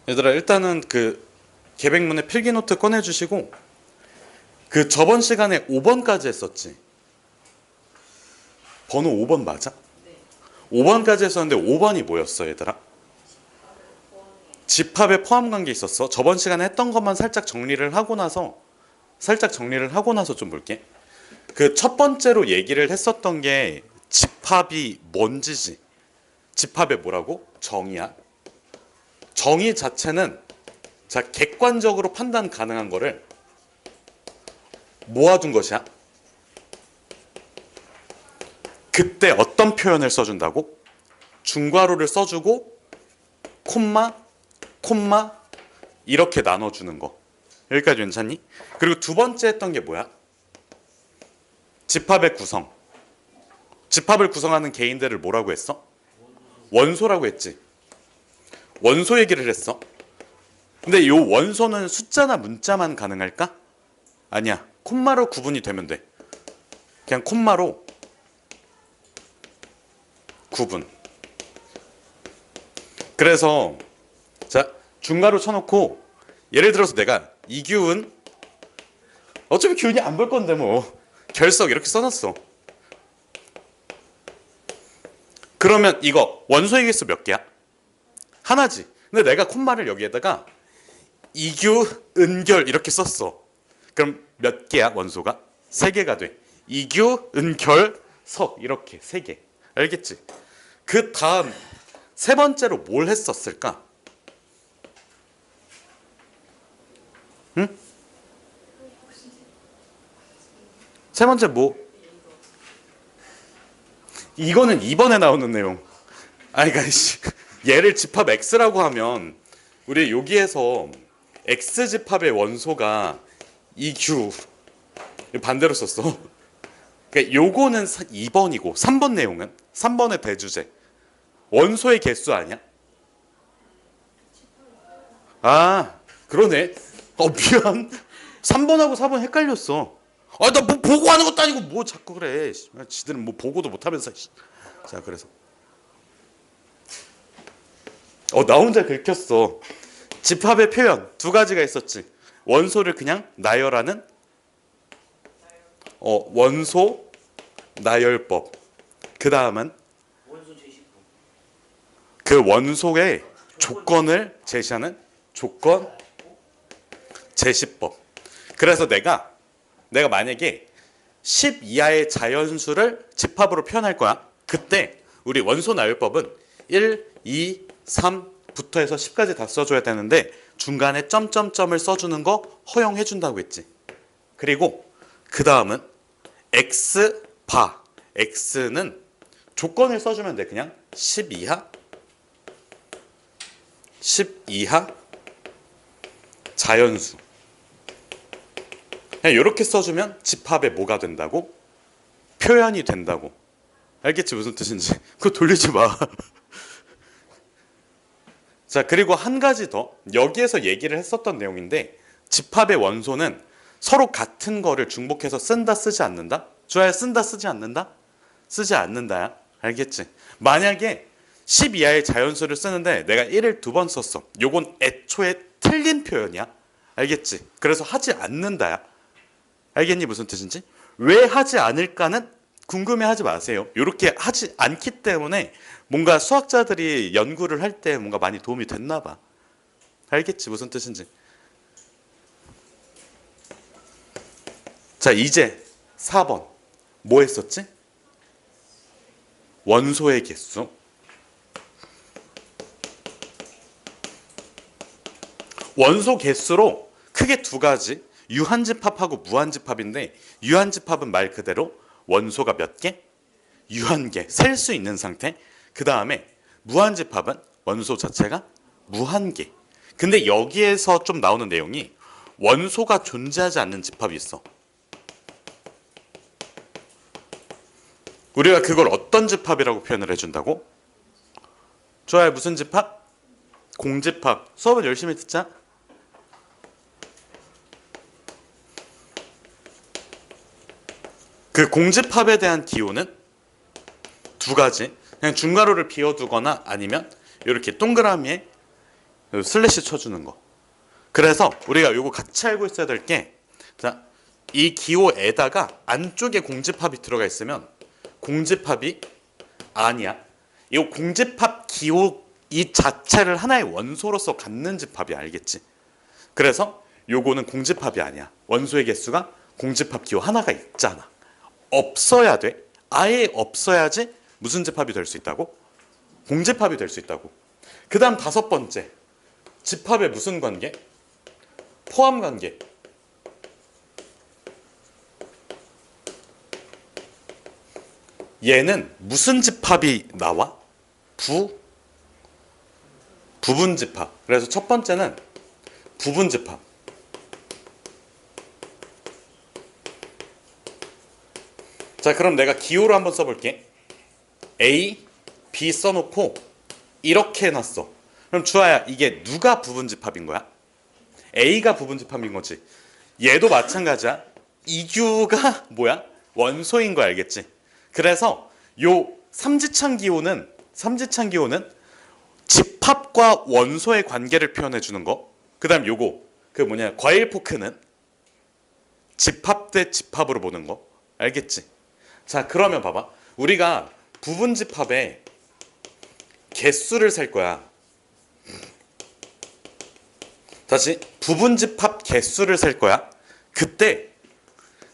얘들아, 일단은 그 계획문에 필기노트 꺼내주시고, 그 저번 시간에 5번까지 했었지. 번호 5번 맞아? 5번까지 했었는데 5번이 뭐였어, 얘들아? 집합에 포함 관계 있었어. 저번 시간에 했던 것만 살짝 정리를 하고 나서 좀 볼게. 그 첫 번째로 얘기를 했었던 게 집합이 뭔지지. 집합의 뭐라고? 정의야. 정의 자체는 자, 객관적으로 판단 가능한 거를 모아둔 것이야. 그때 어떤 표현을 써준다고? 중괄호를 써주고 콤마, 콤마 이렇게 나눠주는 거. 여기까지 괜찮니? 그리고 두 번째 했던 게 뭐야? 집합의 구성. 집합을 구성하는 개인들을 뭐라고 했어? 원소라고 했지. 원소 얘기를 했어. 근데 이 원소는 숫자나 문자만 가능할까? 아니야. 콤마로 구분이 되면 돼. 그냥 콤마로 구분. 그래서 자, 중괄호 쳐놓고 예를 들어서 내가 이규은 어차피 규은이 안 볼 건데 뭐 결석 이렇게 써놨어. 그러면 이거 원소의 개수 몇 개야? 하나지. 근데 내가 콤마를 여기에다가 이규, 은결 이렇게 썼어. 그럼 몇 개야 원소가? 3개가 돼. 이규, 은결, 석 이렇게 3개. 알겠지? 그 다음 세 번째로 뭘 했었을까? 응? 세 번째 뭐? 이거는 2번에 나오는 내용. 아니 그러니까 얘를 집합 X라고 하면 우리 여기에서 X 집합의 원소가 EQ 반대로 썼어. 그러니까 요거는 2번이고 3번 내용은 3번의 대주제. 원소의 개수 아니야? 아, 그러네. 미안. 3번하고 4번 헷갈렸어. 나 뭐 보고 하는 것도 아니고 뭐 자꾸 그래. 지들은 뭐 보고도 못 하면서. 자, 그래서 나 혼자 긁혔어. 집합의 표현 두 가지가 있었지. 원소를 그냥 나열하는 원소 나열법. 그 다음은 그 원소의 조건을 제시하는 조건 제시법. 그래서 내가 만약에 10 이하의 자연수를 집합으로 표현할 거야. 그때 우리 원소 나열법은 1, 2, 3부터 해서 10까지 다 써줘야 되는데 중간에 점점점을 써주는 거 허용해 준다고 했지. 그리고 그 다음은 X 바. X는 조건을 써주면 돼. 그냥 10 이하 자연수. 이렇게 써주면 집합에 뭐가 된다고? 표현이 된다고. 알겠지 무슨 뜻인지? 그거 돌리지 마. 자, 그리고 한 가지 더. 여기에서 얘기를 했었던 내용인데 집합의 원소는 서로 같은 거를 중복해서 쓴다 쓰지 않는다? 주아야, 쓴다 쓰지 않는다? 쓰지 않는다야. 알겠지? 만약에 10 이하의 자연수를 쓰는데 내가 1을 2번 썼어. 요건 애초에 틀린 표현이야. 알겠지? 그래서 하지 않는다야. 알겠니 무슨 뜻인지? 왜 하지 않을까는 궁금해하지 마세요. 이렇게 하지 않기 때문에 뭔가 수학자들이 연구를 할 때 뭔가 많이 도움이 됐나 봐. 알겠지 무슨 뜻인지? 자, 이제 4번 뭐 했었지? 원소의 개수. 원소 개수로 크게 두 가지, 유한집합하고 무한집합인데 유한집합은 말 그대로 원소가 몇 개? 유한개, 셀 수 있는 상태. 그 다음에 무한집합은 원소 자체가 무한개. 근데 여기에서 좀 나오는 내용이 원소가 존재하지 않는 집합이 있어. 우리가 그걸 어떤 집합이라고 표현을 해준다고? 좋아요. 무슨 집합? 공집합. 수업을 열심히 듣자. 그 공집합에 대한 기호는 두 가지. 그냥 중괄호를 비워두거나 아니면 이렇게 동그라미에 슬래시 쳐주는 거. 그래서 우리가 요거 같이 알고 있어야 될 게, 자, 이 기호에다가 안쪽에 공집합이 들어가 있으면 공집합이 아니야. 이 공집합 기호 이 자체를 하나의 원소로서 갖는 집합이, 알겠지? 그래서 요거는 공집합이 아니야. 원소의 개수가 공집합 기호 하나가 있잖아. 없어야 돼. 아예 없어야지 무슨 집합이 될 수 있다고? 공집합이 될 수 있다고. 그 다음 5번째, 집합의 무슨 관계? 포함 관계. 얘는 무슨 집합이 나와? 부분 집합. 그래서 첫 번째는 부분 집합. 자, 그럼 내가 기호로 한번 써볼게. A, B 써놓고 이렇게 해놨어. 그럼 주아야, 이게 누가 부분 집합인 거야? A가 부분 집합인 거지. 얘도 마찬가지야. 이규가 뭐야? 원소인 거 알겠지? 그래서 요 삼지창 기호는 집합과 원소의 관계를 표현해 주는 거. 그다음 요거 과일 포크는 집합 대 집합으로 보는 거. 알겠지? 자, 그러면 봐봐. 우리가 부분 집합의 개수를 셀 거야. 다시 부분 집합 개수를 셀 거야. 그때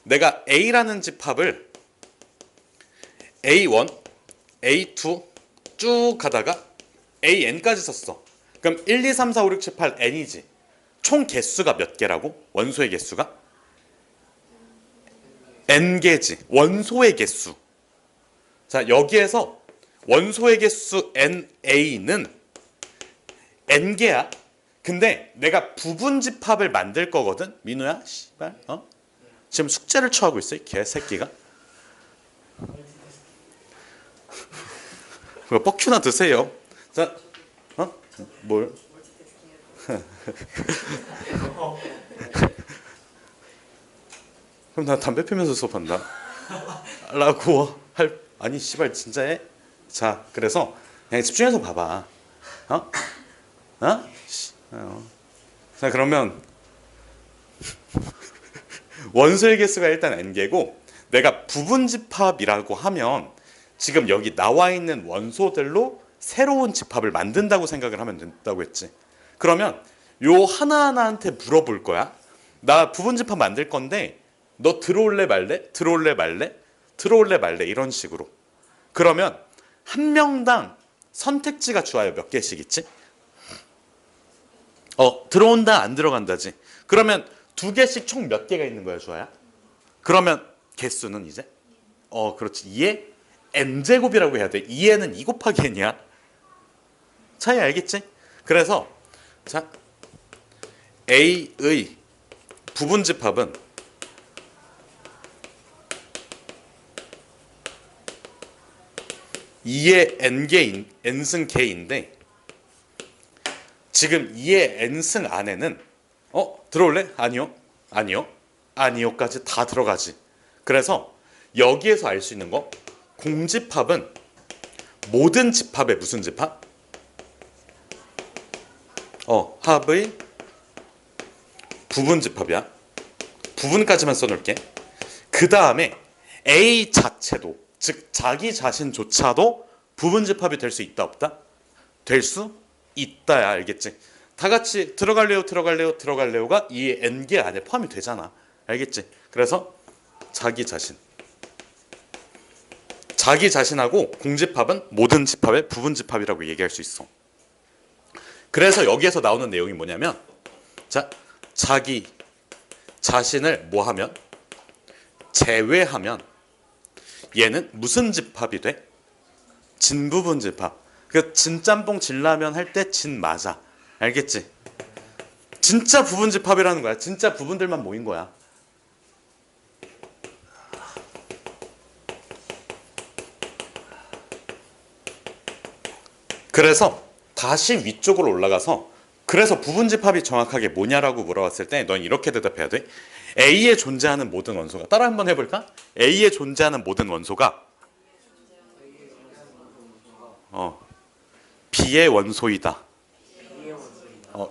내가 A라는 집합을 A1, A2 쭉 가다가 AN까지 썼어. 그럼 1, 2, 3, 4, 5, 6, 7, 8 N이지. 총 개수가 몇 개라고? 원소의 개수가? N개지. 원소의 개수. 자, 여기에서 원소의 개수 NA는 N개야. 근데 내가 부분 집합을 만들 거거든. 민우야, 씨발, 지금 숙제를 처하고 있어, 이 개새끼가. 그거 뻑큐나 드세요. 자, 뭘? 그럼 나 담배 피면서 수업한다. 라고 아니, 씨발, 진짜해? 자, 그래서 그냥 집중해서 봐봐. 자, 그러면 원소의 개수가 일단 n개고, 내가 부분 집합이라고 하면 지금 여기 나와 있는 원소들로 새로운 집합을 만든다고 생각을 하면 된다고 했지. 그러면 요 하나하나한테 물어볼 거야. 나 부분 집합 만들 건데 너 들어올래 말래? 들어올래 말래? 들어올래 말래? 이런 식으로. 그러면 한 명당 선택지가 주어요. 몇 개씩 있지? 들어온다 안 들어간다지. 그러면 2개씩 총 몇 개가 있는 거야, 주아야? 그러면 개수는 이제 그렇지. 2의 n제곱이라고 해야 돼. 2에는 2 곱하기 n이야. 차이 알겠지? 그래서 자, A의 부분 집합은 (2의 n승 개인데) 지금 2의 n승 안에는 들어올래? 아니요까지 다 들어가지. 그래서 여기에서 알 수 있는 거, 공집합은 모든 집합의 무슨 집합? 합의 부분 집합이야. 부분까지만 써놓을게. 그 다음에 A 자체도, 즉 자기 자신조차도 부분 집합이 될 수 있다 없다? 될 수 있다야. 알겠지? 다 같이 들어갈래요가 이 n개 안에 포함이 되잖아. 알겠지? 그래서 자기 자신하고 공집합은 모든 집합의 부분 집합이라고 얘기할 수 있어. 그래서 여기에서 나오는 내용이 뭐냐면, 자, 자기 자신을 뭐하면? 제외하면 얘는 무슨 집합이 돼? 진부분 집합. 그 진짬뽕 진라면 할 때 진 맞아. 알겠지? 진짜 부분 집합이라는 거야. 진짜 부분들만 모인 거야. 그래서 다시 위쪽으로 올라가서, 그래서 부분 집합이 정확하게 뭐냐라고 물어봤을 때 넌 이렇게 대답해야 돼. A에 존재하는 모든 원소가, 따라 한번 해볼까? A에 존재하는 모든 원소가 B의 원소이다.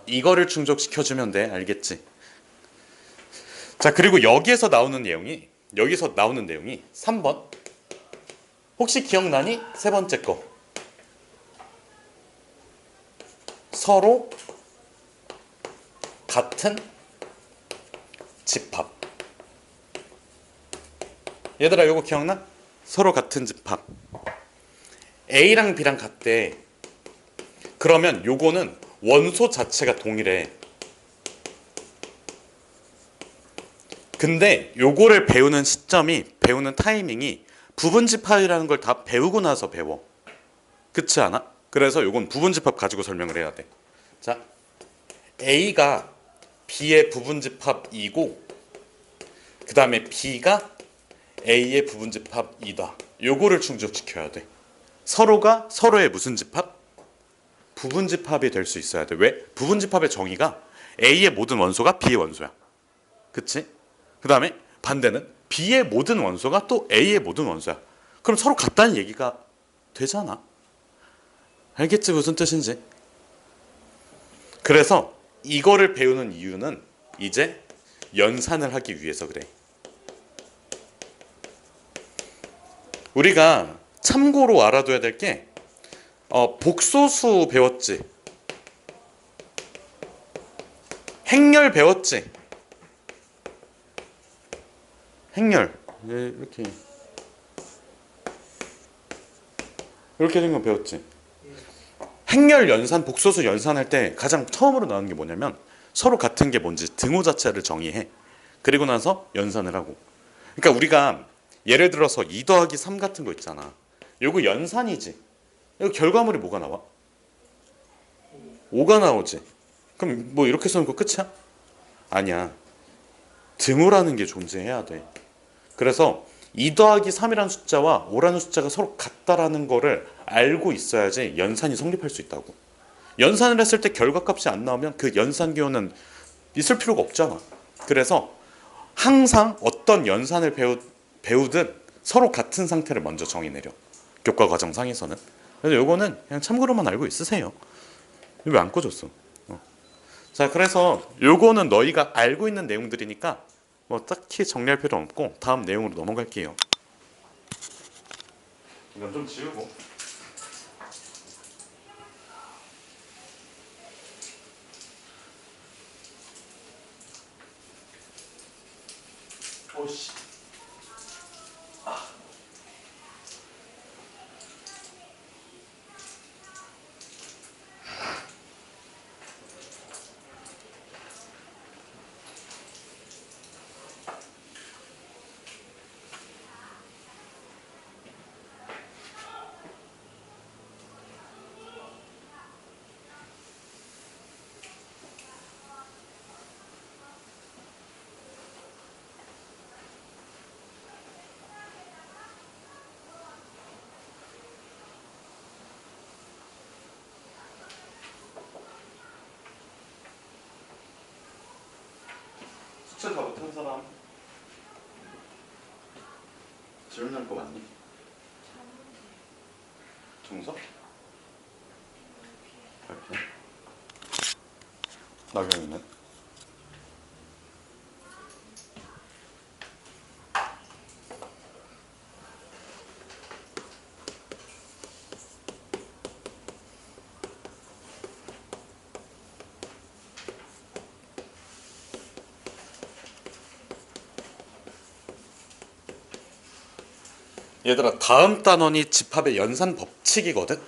이거를 충족시켜주면 돼. 알겠지? 자, 그리고 여기서 나오는 내용이 3번. 혹시 기억나니? 세 번째 거. 서로 같은 집합. 얘들아, 이거 기억나? 서로 같은 집합. A랑 B랑 같대. 그러면 요거는 원소 자체가 동일해. 근데 요거를 배우는 시점이, 배우는 타이밍이 부분집합이라는 걸 다 배우고 나서 배워. 그렇지 않아? 그래서 요건 부분집합 가지고 설명을 해야 돼. 자, A가 B의 부분집합이고 그 다음에 B가 A의 부분집합이다. 요거를 충족시켜야 돼. 서로가 서로의 무슨 집합? 부분집합이 될 수 있어야 돼. 왜? 부분집합의 정의가 A의 모든 원소가 B의 원소야. 그치? 그 다음에 반대는 B의 모든 원소가 또 A의 모든 원소야. 그럼 서로 같다는 얘기가 되잖아. 알겠지? 무슨 뜻인지? 그래서 이거를 배우는 이유는 이제 연산을 하기 위해서 그래. 우리가 참고로 알아둬야 될 게 복소수 배웠지? 행렬 배웠지? 행렬 이렇게 된 거 배웠지? 행렬 연산, 복소수 연산할 때 가장 처음으로 나오는 게 뭐냐면 서로 같은 게 뭔지 등호 자체를 정의해. 그리고 나서 연산을 하고. 그러니까 우리가 예를 들어서 2 더하기 3 같은 거 있잖아. 요거 연산이지. 이거 결과물이 뭐가 나와? 5가 나오지. 그럼 뭐 이렇게 쓰는 거 끝이야? 아니야. 등호라는 게 존재해야 돼. 그래서 2 더하기 3이라는 숫자와 5라는 숫자가 서로 같다라는 거를 알고 있어야지 연산이 성립할 수 있다고. 연산을 했을 때 결과값이 안 나오면 그 연산 기호는 있을 필요가 없잖아. 그래서 항상 어떤 연산을 배우든 서로 같은 상태를 먼저 정의 내려. 교과 과정상에서는. 그래서 요거는 그냥 참고로만 알고 있으세요. 왜 안 꽂았어? 자, 그래서 요거는 너희가 알고 있는 내용들이니까 뭐 딱히 정리할 필요 없고 다음 내용으로 넘어갈게요. 이건 좀 지우고. 오씨. 숙제 다 못한 사람 질문할 거 맞니? 정석? 발표? 나경이는? 얘들아, 다음 단원이 집합의 연산 법칙이거든?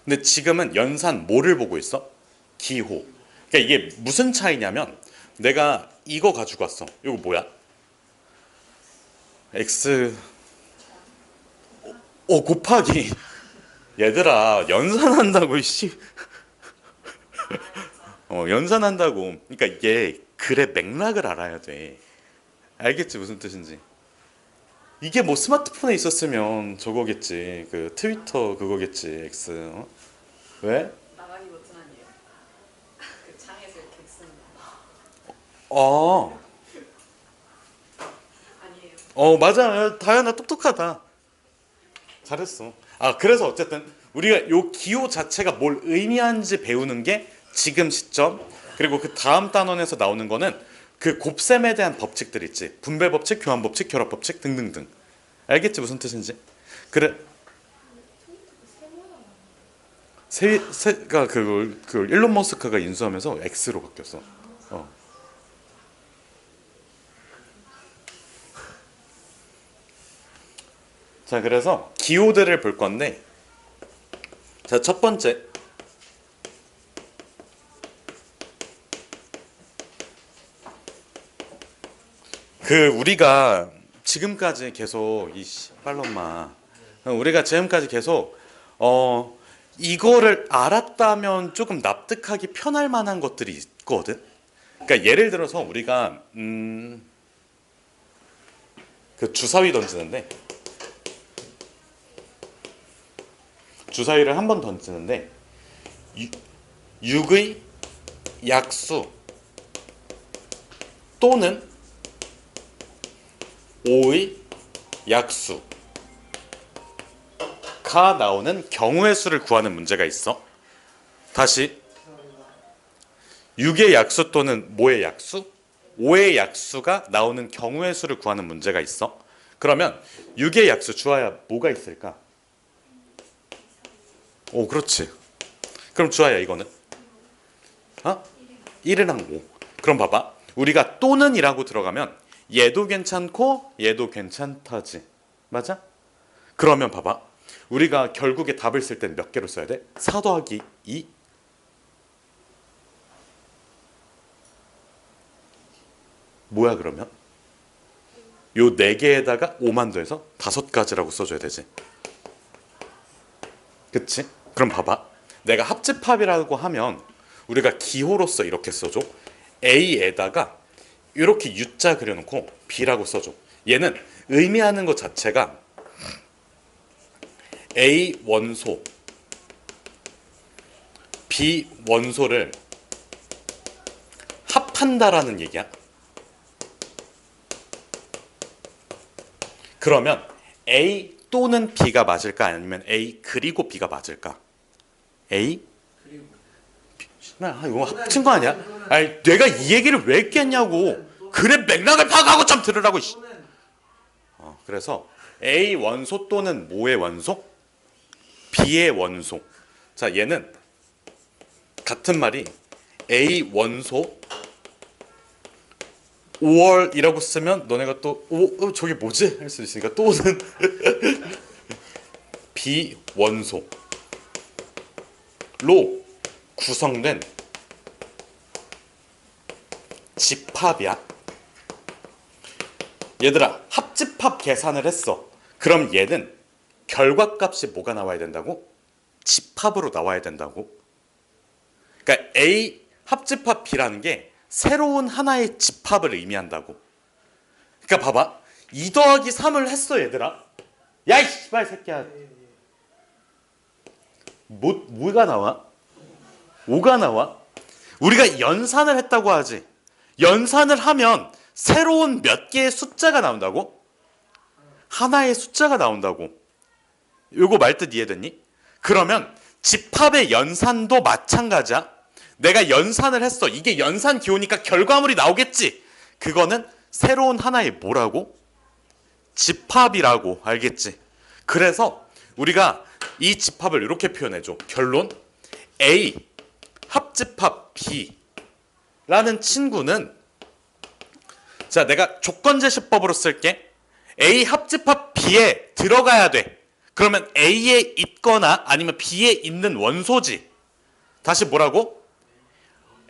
근데 지금은 연산 뭐를 보고 있어? 기호. 그러니까 이게 무슨 차이냐면 내가 이거 가지고 왔어. 이거 뭐야? x 곱하기. 얘들아, 연산한다고 씨. 연산한다고. 그러니까 이게 글의 맥락을 알아야 돼. 알겠지? 무슨 뜻인지. 이게 뭐 스마트폰에 있었으면 저거겠지. 그 트위터 그거겠지. X. 왜? 나가기 버튼 아니에요? 그 창에서 이렇게 쓰는 어. 아니에요? 맞아. 다현아 똑똑하다. 잘했어. 그래서 어쨌든 우리가 요 기호 자체가 뭘 의미하는지 배우는 게 지금 시점 그리고 그 다음 단원에서 나오는 거는 그 곱셈에 대한 법칙들 있지. 분배 법칙, 교환 법칙, 결합 법칙 등등등. 알겠지 무슨 뜻인지? 그래. 세가 그 일론 머스크가 인수하면서 X로 바뀌었어. 어. 자, 그래서 기호들을 볼 건데, 자, 첫 번째. 우리가 지금까지 계속 빨롬마. 우리가 지금까지 계속 이거를 알았다면 조금 납득하기 편할 만한 것들이 있거든. 그러니까 예를 들어서 우리가 그 주사위 던지는데 주사위를 한 번 던지는데 6의 약수 또는 5의 약수가 나오는 경우의 수를 구하는 문제가 있어. 다시 6의 약수 또는 뭐의 약수? 5의 약수가 나오는 경우의 수를 구하는 문제가 있어. 그러면 6의 약수 주아야 뭐가 있을까? 오, 그렇지. 그럼 주아야 이거는 1이랑 5. 그럼 봐봐. 우리가 또는이라고 들어가면 얘도 괜찮고 얘도 괜찮다지. 맞아? 그러면 봐봐. 우리가 결국에 답을 쓸 때는 몇 개로 써야 돼? 4 더하기 2. 뭐야 그러면? 요 4개에다가 5만 더해서 5가지라고 써줘야 되지. 그치? 그럼 봐봐. 내가 합집합이라고 하면 우리가 기호로서 이렇게 써줘. A에다가 이렇게 U자 그려놓고 B라고 써줘. 얘는 의미하는 것 자체가 A 원소, B 원소를 합한다라는 얘기야. 그러면 A 또는 B가 맞을까? 아니면 A 그리고 B가 맞을까? A? 이거 합친 거 아니야? 아니 내가 이 얘기를 왜 했겠냐고. 그래 맥락을 파악하고 좀 들으라고. 그래서 A 원소 또는 뭐의 원소? B의 원소. 자, 얘는 같은 말이 A 원소 5월이라고 쓰면 너네가 또 저게 뭐지? 할 수 있으니까 또는 B 원소로 구성된 집합이야. 얘들아, 합집합 계산을 했어. 그럼 얘는 결과값이 뭐가 나와야 된다고? 집합으로 나와야 된다고. 그러니까 A 합집합 B라는 게 새로운 하나의 집합을 의미한다고. 그러니까 봐봐. 2 더하기 3을 했어 얘들아. 야 이 씨발 새끼야. 뭐가 나와? 5가 나와? 우리가 연산을 했다고 하지. 연산을 하면 새로운 몇 개의 숫자가 나온다고? 하나의 숫자가 나온다고. 요거 말뜻 이해됐니? 그러면 집합의 연산도 마찬가지야. 내가 연산을 했어. 이게 연산 기호니까 결과물이 나오겠지. 그거는 새로운 하나의 뭐라고? 집합이라고. 알겠지? 그래서 우리가 이 집합을 이렇게 표현해줘. 결론 A 합집합 B라는 친구는, 자, 내가 조건제시법으로 쓸게. A 합집합 B에 들어가야 돼. 그러면 A에 있거나 아니면 B에 있는 원소지. 다시 뭐라고?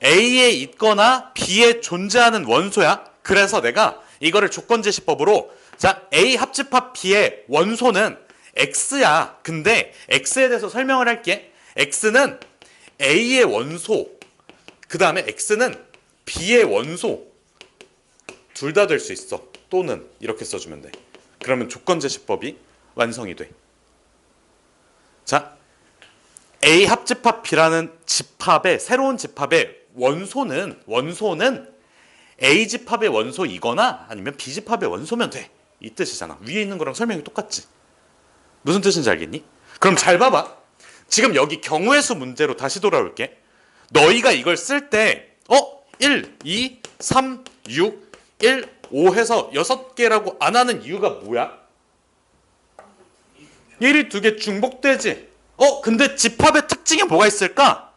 A에 있거나 B에 존재하는 원소야. 그래서 내가 이거를 조건제시법으로, 자, A 합집합 B의 원소는 X야. 근데 X에 대해서 설명을 할게. X는 A의 원소, 그 다음에 X는 B의 원소, 둘 다 될 수 있어. 또는 이렇게 써주면 돼. 그러면 조건제시법이 완성이 돼. 자, A 합집합 B라는 집합의, 새로운 집합의 원소는 A 집합의 원소이거나 아니면 B 집합의 원소면 돼. 이 뜻이잖아. 위에 있는 거랑 설명이 똑같지. 무슨 뜻인지 알겠니? 그럼 잘 봐봐. 지금 여기 경우의 수 문제로 다시 돌아올게. 너희가 이걸 쓸 때 1, 2, 3, 6, 1, 5 해서 6개라고 안 하는 이유가 뭐야? 1이 2개 중복되지. 근데 집합의 특징이 뭐가 있을까?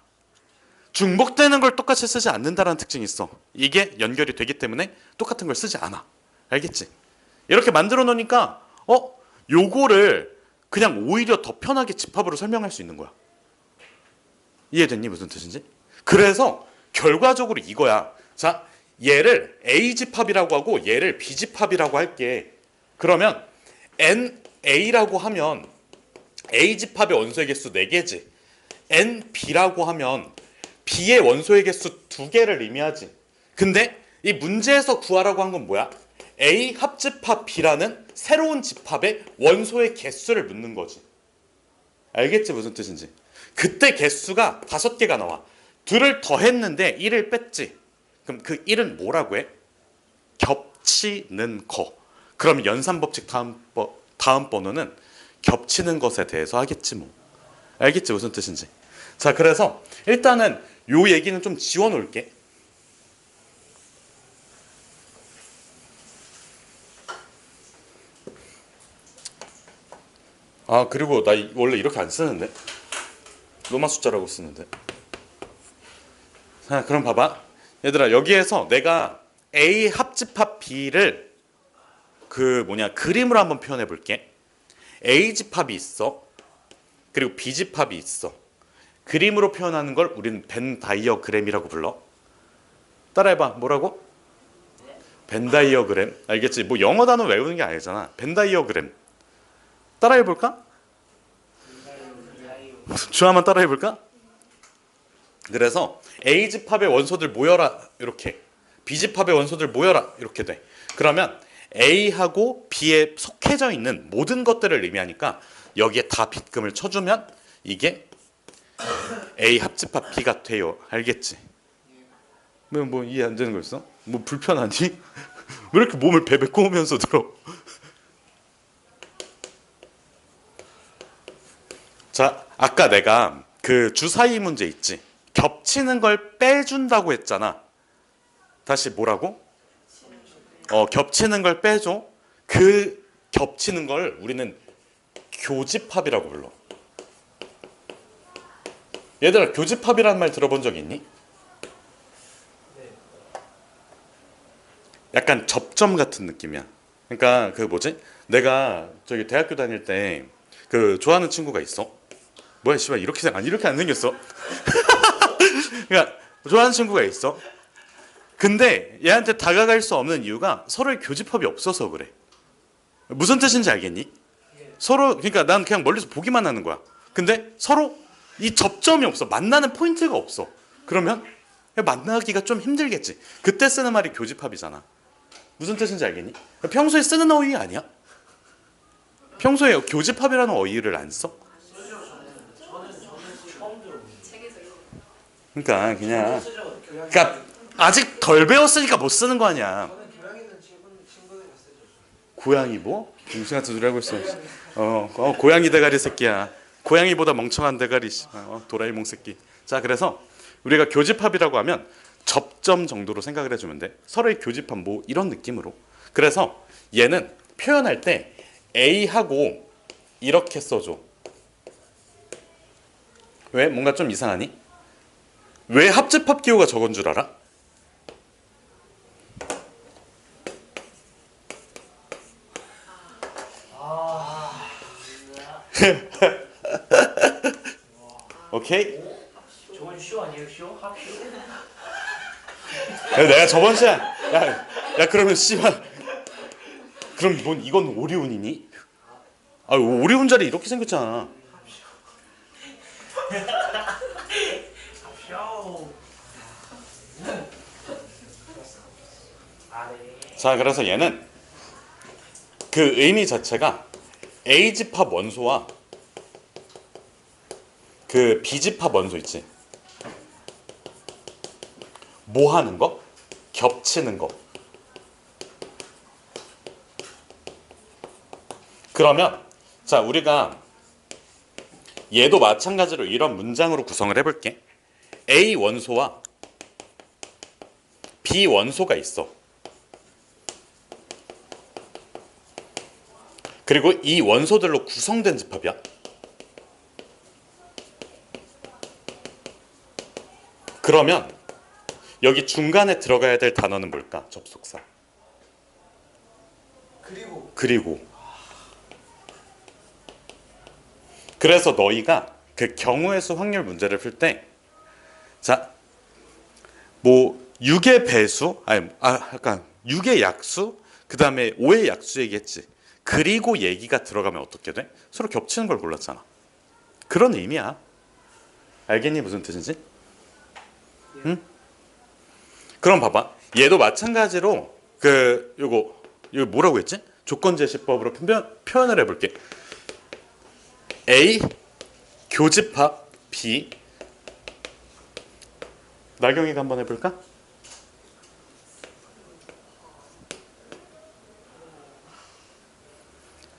중복되는 걸 똑같이 쓰지 않는다라는 특징이 있어. 이게 연결이 되기 때문에 똑같은 걸 쓰지 않아. 알겠지? 이렇게 만들어 놓으니까 요거를 그냥 오히려 더 편하게 집합으로 설명할 수 있는 거야. 이해됐니? 무슨 뜻인지? 그래서 결과적으로 이거야. 자, 얘를 A집합이라고 하고 얘를 B집합이라고 할게. 그러면 NA라고 하면 A집합의 원소의 개수 4개지. NB라고 하면 B의 원소의 개수 2개를 의미하지. 근데 이 문제에서 구하라고 한 건 뭐야? A 합집합 B라는 새로운 집합의 원소의 개수를 묻는 거지. 알겠지? 무슨 뜻인지. 그때 개수가 5개가 나와. 2를 더했는데 1을 뺐지. 그럼 그 1은 뭐라고 해? 겹치는 거. 그럼 연산법칙 다음 번호는 겹치는 것에 대해서 하겠지 뭐. 알겠지? 무슨 뜻인지. 자, 그래서 일단은 요 얘기는 좀 지워놓을게. 그리고 나 원래 이렇게 안 쓰는데. 로마 숫자라고 쓰는데. 자, 그럼 봐봐. 얘들아, 여기에서 내가 A 합집합 B를 그림으로 한번 표현해 볼게. A 집합이 있어. 그리고 B 집합이 있어. 그림으로 표현하는 걸 우리는 벤 다이어그램이라고 불러. 따라해봐. 뭐라고? 벤 다이어그램. 알겠지? 뭐 영어 단어 외우는 게 아니잖아. 벤 다이어그램. 따라해볼까? 주아만 따라해볼까? 그래서 A집합의 원소들 모여라 이렇게, B집합의 원소들 모여라 이렇게 돼. 그러면 A하고 B에 속해져 있는 모든 것들을 의미하니까 여기에 다 빗금을 쳐주면 이게 A 합집합 B가 돼요. 알겠지? 뭐 이해 안 되는 거 있어? 뭐 불편하니? 왜 이렇게 몸을 베베 꼬으면서 들어? 자, 아까 내가 그 주사위 문제 있지? 겹치는 걸 빼준다고 했잖아. 다시 뭐라고? 겹치는 걸 빼줘. 그 겹치는 걸 우리는 교집합이라고 불러. 얘들아, 교집합이라는 말 들어본 적 있니? 약간 접점 같은 느낌이야. 그러니까 그 뭐지? 내가 저기 대학교 다닐 때 그 좋아하는 친구가 있어. 뭐야, 씨발, 이렇게 안 생겼어. 그러니까 좋아하는 친구가 있어. 근데 얘한테 다가갈 수 없는 이유가 서로의 교집합이 없어서 그래. 무슨 뜻인지 알겠니? 서로, 그러니까 난 그냥 멀리서 보기만 하는 거야. 근데 서로 이 접점이 없어. 만나는 포인트가 없어. 그러면 만나기가 좀 힘들겠지. 그때 쓰는 말이 교집합이잖아. 무슨 뜻인지 알겠니? 평소에 쓰는 어휘 아니야? 평소에 교집합이라는 어휘를 안 써? 그러니까 아직 덜 배웠으니까 못 쓰는 거 아니야. 고양이 뭐? 무슨 같은 소리 하고 있어. 고양이 대가리 새끼야. 고양이보다 멍청한 대가리. 도라에몽 새끼. 자, 그래서 우리가 교집합이라고 하면 접점 정도로 생각을 해주면 돼. 서로의 교집합 뭐 이런 느낌으로. 그래서 얘는 표현할 때 A하고 이렇게 써줘. 왜? 뭔가 좀 이상하니? 왜 합집합 기호가 저건 줄 알아? 오케이? 저건 쇼 아니에요? 쇼? 합쇼? 내가 저번 시간 야 그러면 씨발 그럼 뭔 이건 오리온이니? 오리온 자리 이렇게 생겼잖아. 합쇼. 자, 그래서 얘는 그 의미 자체가 A집합 원소와 그 B집합 원소 있지. 뭐 하는 거? 겹치는 거. 그러면 자, 우리가 얘도 마찬가지로 이런 문장으로 구성을 해볼게. A 원소와 B 원소가 있어. 그리고 이 원소들로 구성된 집합이야. 그러면 여기 중간에 들어가야 될 단어는 뭘까? 접속사. 그리고. 그래서 너희가 그 경우의 수 확률 문제를 풀 때, 자, 뭐 6의 배수, 약간 6의 약수, 그 다음에 5의 약수 얘기했지. 그리고 얘기가 들어가면 어떻게 돼? 서로 겹치는 걸 골랐잖아. 그런 의미야. 알겠니 무슨 뜻인지? 응? 그럼 봐봐. 얘도 마찬가지로 요거 뭐라고 했지? 조건 제시법으로 표현을 해볼게. A 교집합 B. 나경이가 한번 해볼까?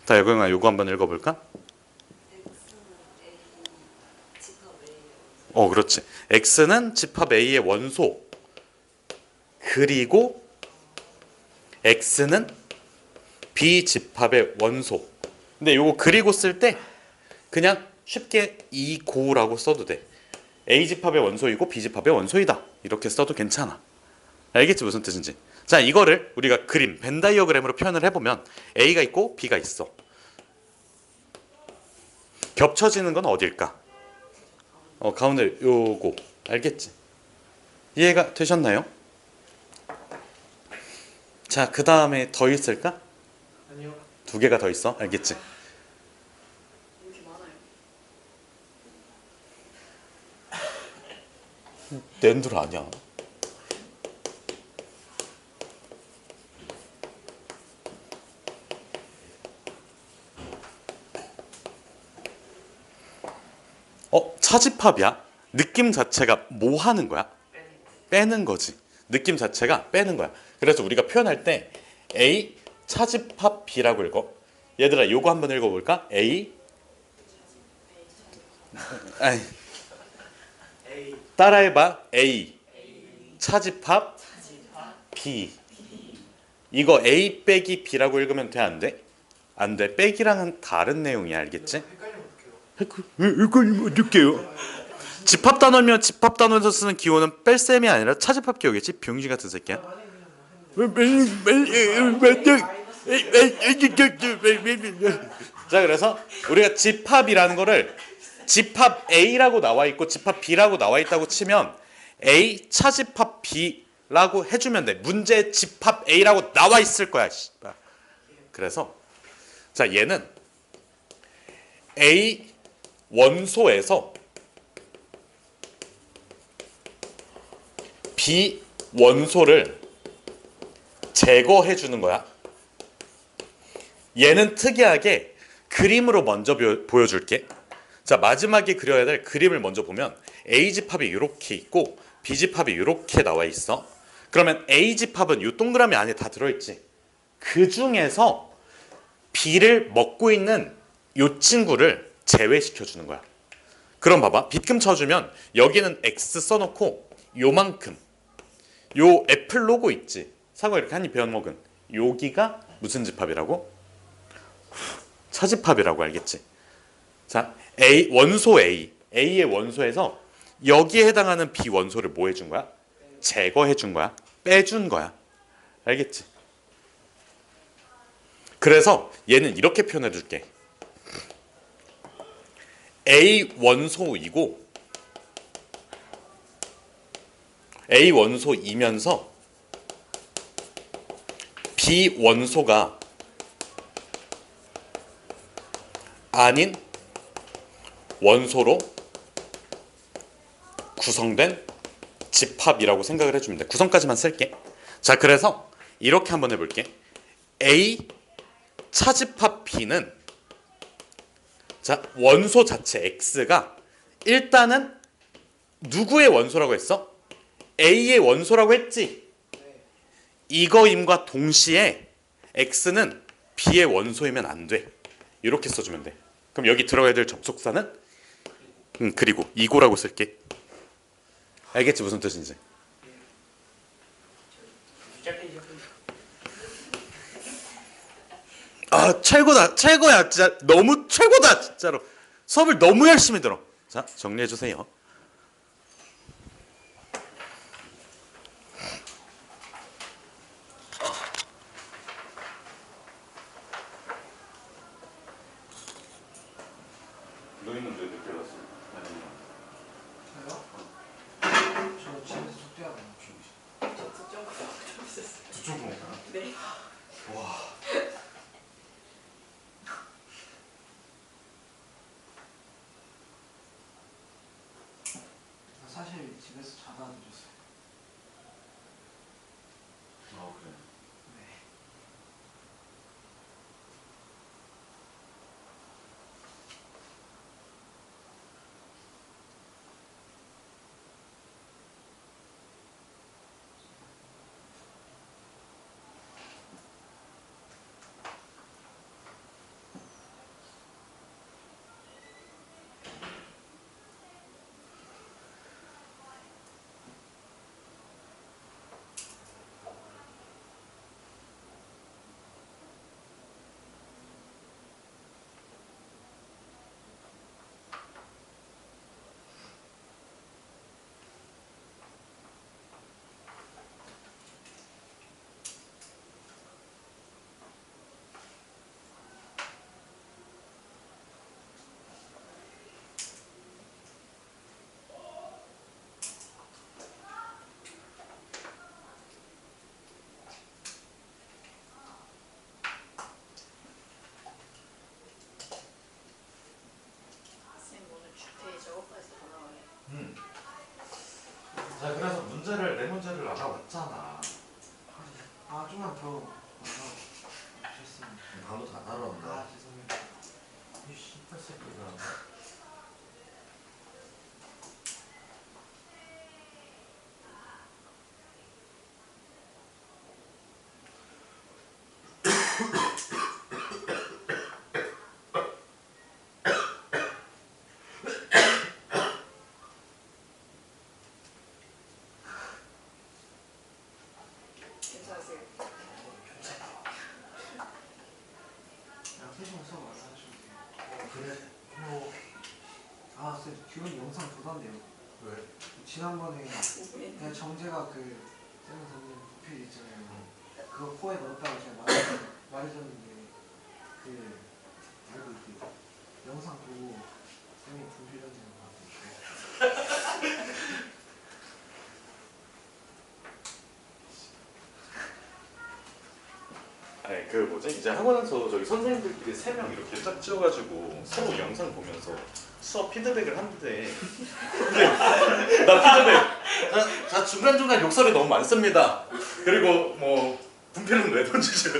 자, 여경아 요거 한번 읽어볼까? 그렇지. X는 집합 A의 원소. 그리고 X는 B 집합의 원소. 근데 요거 그리고 쓸 때 그냥 쉽게 이고라고 써도 돼. A 집합의 원소이고 B 집합의 원소이다. 이렇게 써도 괜찮아. 알겠지 무슨 뜻인지? 자, 이거를 우리가 그림, 벤 다이어그램으로 표현을 해보면 A가 있고 B가 있어. 겹쳐지는 건 어딜까? 가운데 요거. 알겠지? 이해가 되셨나요? 자, 그 다음에 더 있을까? 아니요. 2개가 더 있어. 알겠지? 왜 이렇게 많아요? 낸들 아니야. 차집합이야. 느낌 자체가 뭐 하는 거야? 빼는 거지. 느낌 자체가 빼는 거야. 그래서 우리가 표현할 때 A 차집합 B라고 읽어. 얘들아 요거 한번 읽어볼까? A 아니, 따라해봐. A 차집합 B. 이거 A 빼기 B라고 읽으면 돼? 안 돼? 안 돼. 빼기랑은 다른 내용이야. 알겠지? 헷갈리면 어떡해요? 집합 단어면 집합 단어에서 쓰는 기호는 뺄셈이 아니라 차집합 기호겠지? 병신 같은 새끼야. 자, 그래서 우리가 집합이라는 거를 집합 A라고 나와 있고 집합 B라고 나와 있다고 치면 A 차집합 B라고 해주면 돼. 문제에 집합 A라고 나와 있을 거야. 그래서 자, 얘는 A 원소에서 B 원소를 제거해 주는 거야. 얘는 특이하게 그림으로 먼저 보여줄게. 자, 마지막에 그려야 될 그림을 먼저 보면 A 집합이 이렇게 있고 B 집합이 이렇게 나와 있어. 그러면 A 집합은 이 동그라미 안에 다 들어있지. 그 중에서 B를 먹고 있는 이 친구를 제외시켜 주는 거야. 그럼 봐봐. 빗금 쳐주면 여기는 X 써놓고 요만큼 요 애플 로고 있지. 사과 이렇게 한 입 베어 먹은 여기가 무슨 집합이라고? 차집합이라고. 알겠지? 자, A 원소 A의 원소에서 여기에 해당하는 B 원소를 뭐 해준 거야? 제거해 준 거야. 빼준 거야. 알겠지? 그래서 얘는 이렇게 표현해 줄게. A 원소이고 A 원소이면서 B 원소가 아닌 원소로 구성된 집합이라고 생각을 해주면 돼. 구성까지만 쓸게. 자, 그래서 이렇게 한번 해볼게. A 차집합 B는 자, 원소 자체 X가 일단은 누구의 원소라고 했어? A의 원소라고 했지? 이거임과 동시에 X는 B의 원소이면 안 돼. 이렇게 써주면 돼. 그럼 여기 들어가야 될 접속사는 그리고 이고라고 쓸게. 알겠지 무슨 뜻인지? 시작해. 아 최고다 최고야 진짜 너무 최고다 진짜로 수업을 너무 열심히 들어. 자 정리해 주세요. 너희는 왜 늦게 왔어? 저요? 저 집에서 숙제하고 저 두점 가고 좀 있었어요. 두쪽 공부. 네. 와. 사실 집에서 자다 늦었어요. 아 그래. 네. 쌤 오늘 주퇴 저거까지 다 나와요. 자 그래서 내 문제를 알아왔잖아. 아 좀만 더 와서 주셨으면. 바로 다 아 알아온다. 죄송해요. 이 씨발 새끼가. 괜찮으세요? 그냥 3시간 수업 와서 하셔도 돼요. 그래. 뭐 아 쌤 규현이 영상 보던데요. 왜? 지난번에 5분인데. 그냥 정재가 그 쌤 선생님 부필 있잖아요. 그거 코에 넣었다고 제가 말해줬는데 그 알고 있대요. 영상 보고 쌤이 부필 던지는 거 같아요. 아니 그 뭐지 이제 학원에서 저기 선생님들끼리 3명 이렇게 짝 지어가지고 서로 영상 보면서 수업 피드백을 하는데 근데 나 피드백 자 중간중간 욕설이 너무 많습니다. 그리고 뭐 분필은 왜 던지지?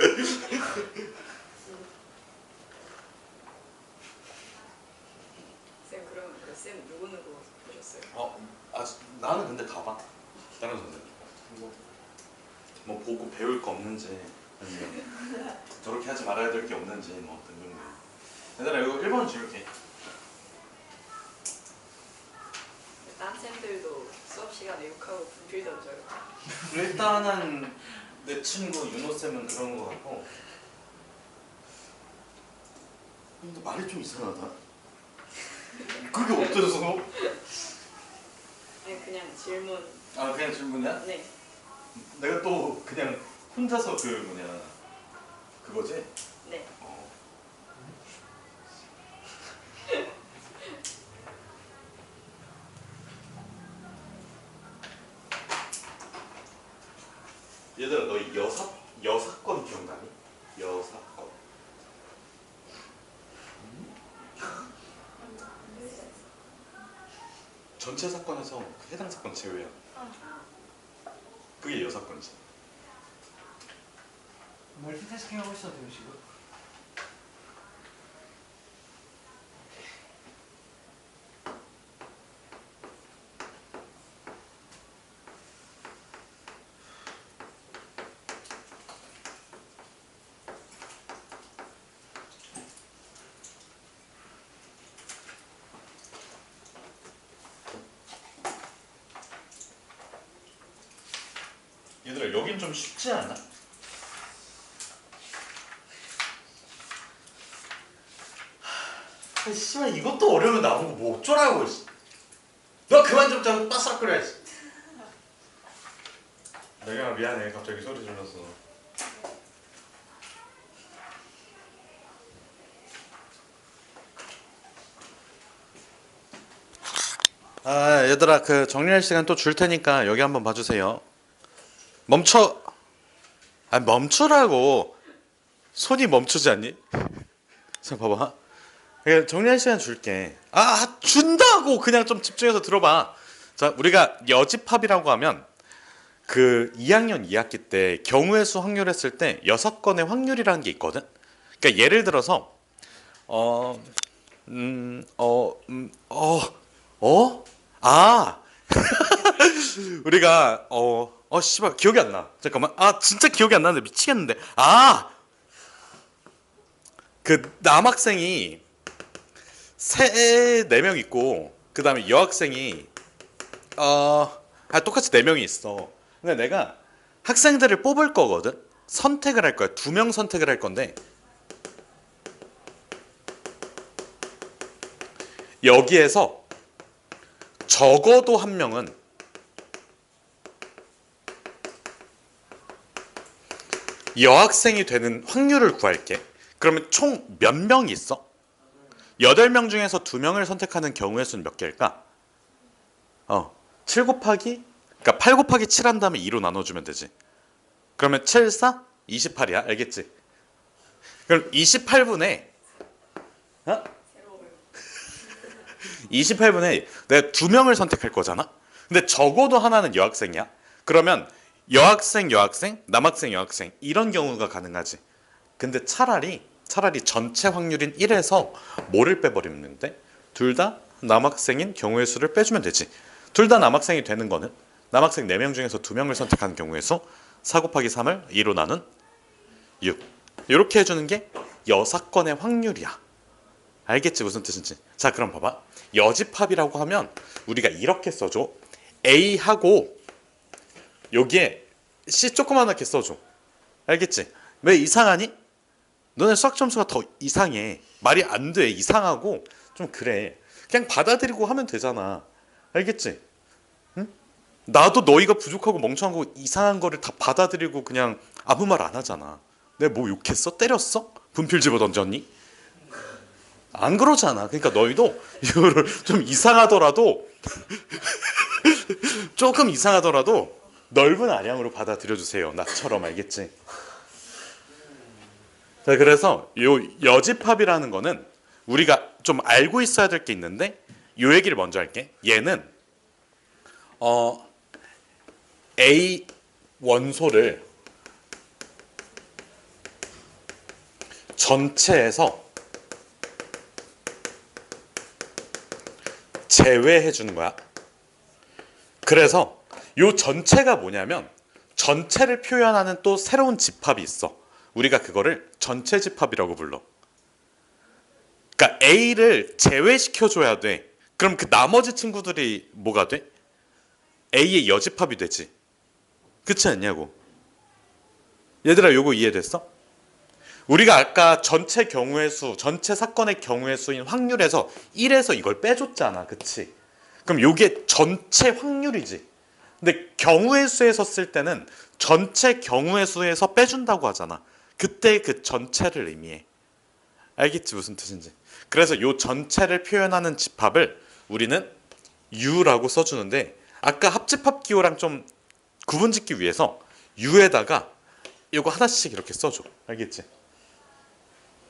쌤 그럼 쌤 누구 보셨어요? 나는 근데 다 봐. 다른 선생님 뭐 보고 배울 거 없는지 아니면 저렇게 하지 말아야 될 게 없는지 뭐 등등. 얘들아 이거 1번 지울게. 딴 쌤들도 수업 시간에 욕하고 분필 던져요. 일단은 내 친구 윤호 쌤은 그런 거 같고. 근데 말이 좀 이상하다. 그게 어때서? 네, 그냥 질문. 아 그냥 질문이야? 네. 내가 또 그냥 혼자서 그 뭐냐 그거지? 네. 얘들아 너 여사건 기억나니? 여사건. 전체 사건에서 그 해당 사건 제외야. 그게 여사건이지. 멀티태스킹 하고 있어도 돼요 지금? 얘들아 여긴 좀 쉽지 않아? 씨발 이것도 어려우면 나보고 뭐 어쩌라고. 너 그만 좀 빠싹거려. 내가 미안해 갑자기 소리 질렀어. 아 얘들아 그 정리할 시간 또 줄 테니까 여기 한번 봐주세요. 멈춰. 아 멈추라고. 손이 멈추지 않니? 자 봐봐. 정리할 시간 줄게. 아 준다고. 그냥 좀 집중해서 들어봐. 자 우리가 여집합이라고 하면 그 2학년 2학기 때 경우의 수 확률 했을 때 6건의 확률이라는 게 있거든. 그러니까 예를 들어서 아 우리가 씨발 기억이 안 나. 잠깐만. 아 진짜 기억이 안 나는데 미치겠는데. 그 남학생이 세 4명 있고 그 다음에 여학생이 똑같이 4명이 있어. 근데 내가 학생들을 뽑을 거거든. 선택을 할 거야. 2명 선택을 할 건데 여기에서 적어도 한 명은 여학생이 되는 확률을 구할게. 그러면 총 몇 명이 있어? 8명 중에서 2명을 선택하는 경우의 수는 몇 개일까? 7 곱하기 그러니까 8 곱하기 7 한 다음에 2로 나눠주면 되지. 그러면 7, 4, 28이야. 알겠지? 그럼 28분의 새로워요. 28분의 내가 2명을 선택할 거잖아. 근데 적어도 하나는 여학생이야. 그러면 여학생, 남학생, 여학생 이런 경우가 가능하지. 근데 차라리 전체 확률인 1에서 뭐를 빼버리는데 둘 다 남학생인 경우의 수를 빼주면 되지. 둘 다 남학생이 되는 거는 남학생 4명 중에서 2명을 선택한 경우의 수 4 곱하기 3을 2로 나눈 6. 이렇게 해주는 게 6건의 확률이야. 알겠지 무슨 뜻인지. 자 그럼 봐봐. 여집합이라고 하면 우리가 이렇게 써줘. A하고 여기에 C 조그맣게 써줘. 알겠지? 왜 이상하니? 너네 수학 점수가 더 이상해. 말이 안 돼. 이상하고 좀 그래. 그냥 받아들이고 하면 되잖아. 알겠지? 응? 나도 너희가 부족하고 멍청한 거 이상한 거를 다 받아들이고 그냥 아무 말 안 하잖아. 내가 뭐 욕했어? 때렸어? 분필 집어 던졌니? 안 그러잖아. 그러니까 너희도 이거를 좀 이상하더라도 조금 이상하더라도 넓은 아량으로 받아들여 주세요. 나처럼. 알겠지? 자, 그래서 요 여집합이라는 거는 우리가 좀 알고 있어야 될 게 있는데 요 얘기를 먼저 할게. 얘는 A 원소를 전체에서 제외해 주는 거야. 그래서 요 전체가 뭐냐면 전체를 표현하는 또 새로운 집합이 있어. 우리가 그거를 전체 집합이라고 불러. 그러니까 A를 제외시켜 줘야 돼. 그럼 그 나머지 친구들이 뭐가 돼? A의 여집합이 되지. 그렇지 않냐고. 얘들아 요거 이해됐어? 우리가 아까 전체 경우의 수, 전체 사건의 경우의 수인 확률에서 1에서 이걸 빼줬잖아. 그치? 그럼 요게 전체 확률이지. 근데 경우의 수에서 쓸 때는 전체 경우의 수에서 빼준다고 하잖아. 그때 그 전체를 의미해. 알겠지 무슨 뜻인지. 그래서 요 전체를 표현하는 집합을 우리는 U라고 써주는데 아까 합집합 기호랑 좀 구분짓기 위해서 U에다가 요거 하나씩 이렇게 써줘. 알겠지?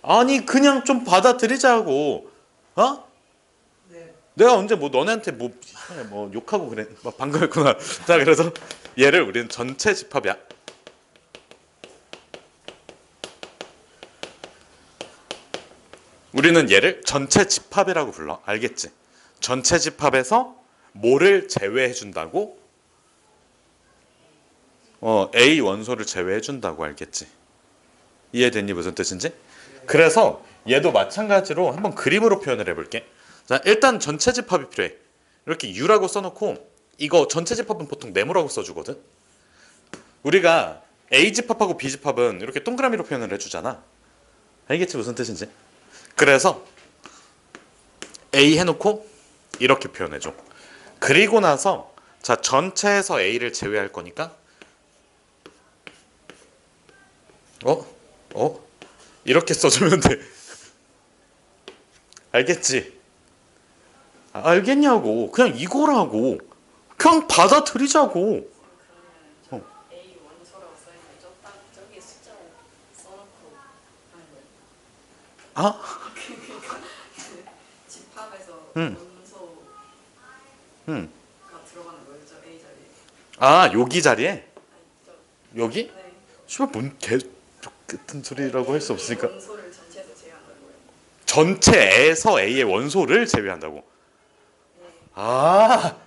아니 그냥 좀 받아들이자고. 네. 내가 언제 뭐 너네한테 뭐 욕하고 그래. 방금 했구나. 자 그래서 얘를 우리는 전체 집합이야. 우리는 얘를 전체 집합이라고 불러. 알겠지? 전체 집합에서 뭐를 제외해 준다고? A 원소를 제외해 준다고. 알겠지? 이해됐니 무슨 뜻인지? 그래서 얘도 마찬가지로 한번 그림으로 표현을 해볼게. 자 일단 전체 집합이 필요해. 이렇게 U라고 써놓고 이거 전체 집합은 보통 네모라고 써주거든. 우리가 A 집합하고 B 집합은 이렇게 동그라미로 표현을 해주잖아. 알겠지 무슨 뜻인지? 그래서 A 해놓고 이렇게 표현해줘. 그리고 나서 자 전체에서 A를 제외할 거니까 이렇게 써주면 돼. 알겠지? 알겠냐고. 그냥 이거라고. 그냥 받아들이자고. 그러면 저 A 원소라고 써있는데 저기에 숫자를 써놓고 하는 거예요. 아? 그러니까 그 집합에서 응. 원소가 응. 들어가는 거예요. 저 A 자리에. 아 여기 자리에? 아니 저 여기? 네. 씨발 뭔 개 같은 소리라고 할 수 없으니까. 원소를 전체에서 제외한다고요. 전체에서 A의 원소를 제외한다고. 네. 아.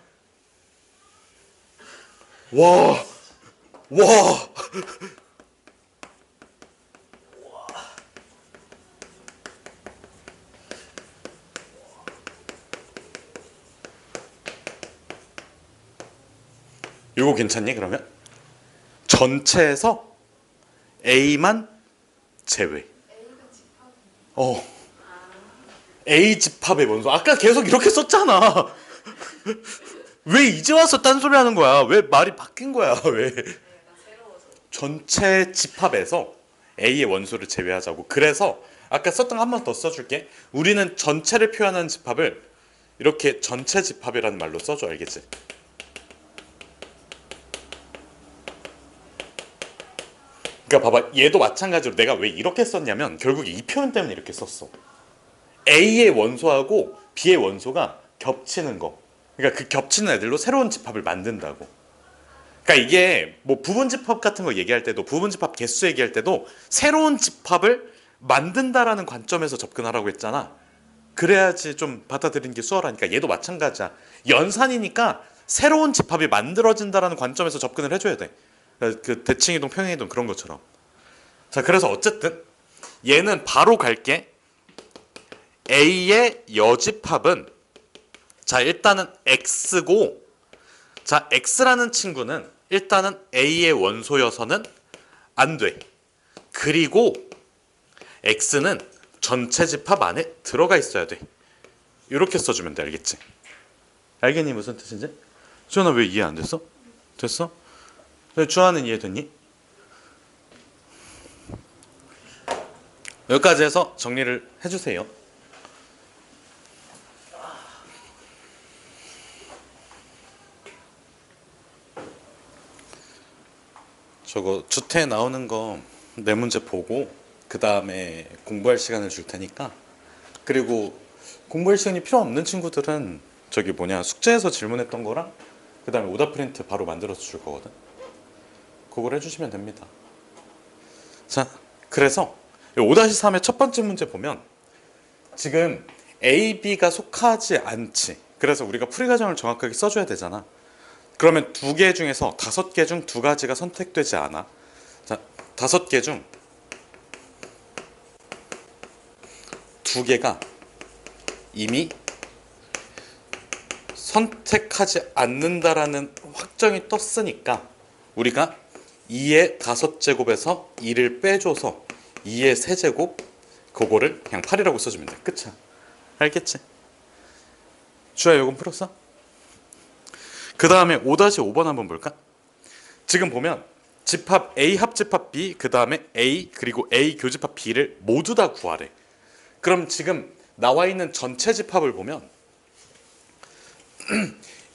와. 와. 이거 괜찮니 그러면? 전체에서 A만 제외. A 집합의 원소. 아까 계속 이렇게 썼잖아. 왜 이제 와서 딴소리 하는 거야? 왜 말이 바뀐 거야? 왜? 네, 약간 새로워서. 전체 집합에서 A의 원소를 제외하자고. 그래서 아까 썼던 거 한 번 더 써줄게. 우리는 전체를 표현하는 집합을 이렇게 전체 집합이라는 말로 써줘. 알겠지? 그러니까 봐봐. 얘도 마찬가지로 내가 왜 이렇게 썼냐면 결국 이 표현 때문에 이렇게 썼어. A의 원소하고 B의 원소가 겹치는 거. 그러니까 그 겹치는 애들로 새로운 집합을 만든다고. 그러니까 이게 뭐 부분집합 같은 거 얘기할 때도 부분집합 개수 얘기할 때도 새로운 집합을 만든다라는 관점에서 접근하라고 했잖아. 그래야지 좀 받아들이는 게 수월하니까 얘도 마찬가지야. 연산이니까 새로운 집합이 만들어진다라는 관점에서 접근을 해줘야 돼. 그 대칭이동, 평행이동 그런 것처럼. 자, 그래서 어쨌든 얘는 바로 갈게. A의 여집합은 자 일단은 X고 자 X라는 친구는 일단은 A의 원소여서는 안 돼. 그리고 X는 전체 집합 안에 들어가 있어야 돼. 이렇게 써주면 돼. 알겠지? 알겠니 무슨 뜻인지? 주환아 왜 이해 안 됐어? 됐어? 주환은 이해됐니? 여기까지 해서 정리를 해주세요. 저거 주태 나오는 거 내 문제 보고 그 다음에 공부할 시간을 줄 테니까 그리고 공부할 시간이 필요 없는 친구들은 저기 뭐냐 숙제에서 질문했던 거랑 그 다음에 오답 프린트 바로 만들어서 줄 거거든. 그걸 해주시면 됩니다. 자 그래서 5-3의 첫 번째 문제 보면 지금 A, B가 속하지 않지. 그래서 우리가 풀이 과정을 정확하게 써줘야 되잖아. 그러면 2개 중에서 5개 중 2가지가 선택되지 않아. 자, 5개 중 2개가 이미 선택하지 않는다라는 확정이 떴으니까 우리가 2의 5제곱에서 2를 빼줘서 2의 세제곱 그거를 그냥 8이라고 써주면 돼. 끝이야. 알겠지? 주야 요금 풀었어? 그 다음에 5-5번 한번 볼까? 지금 보면 집합 A 합집합 B 그 다음에 A 그리고 A 교집합 B를 모두 다 구하래. 그럼 지금 나와 있는 전체 집합을 보면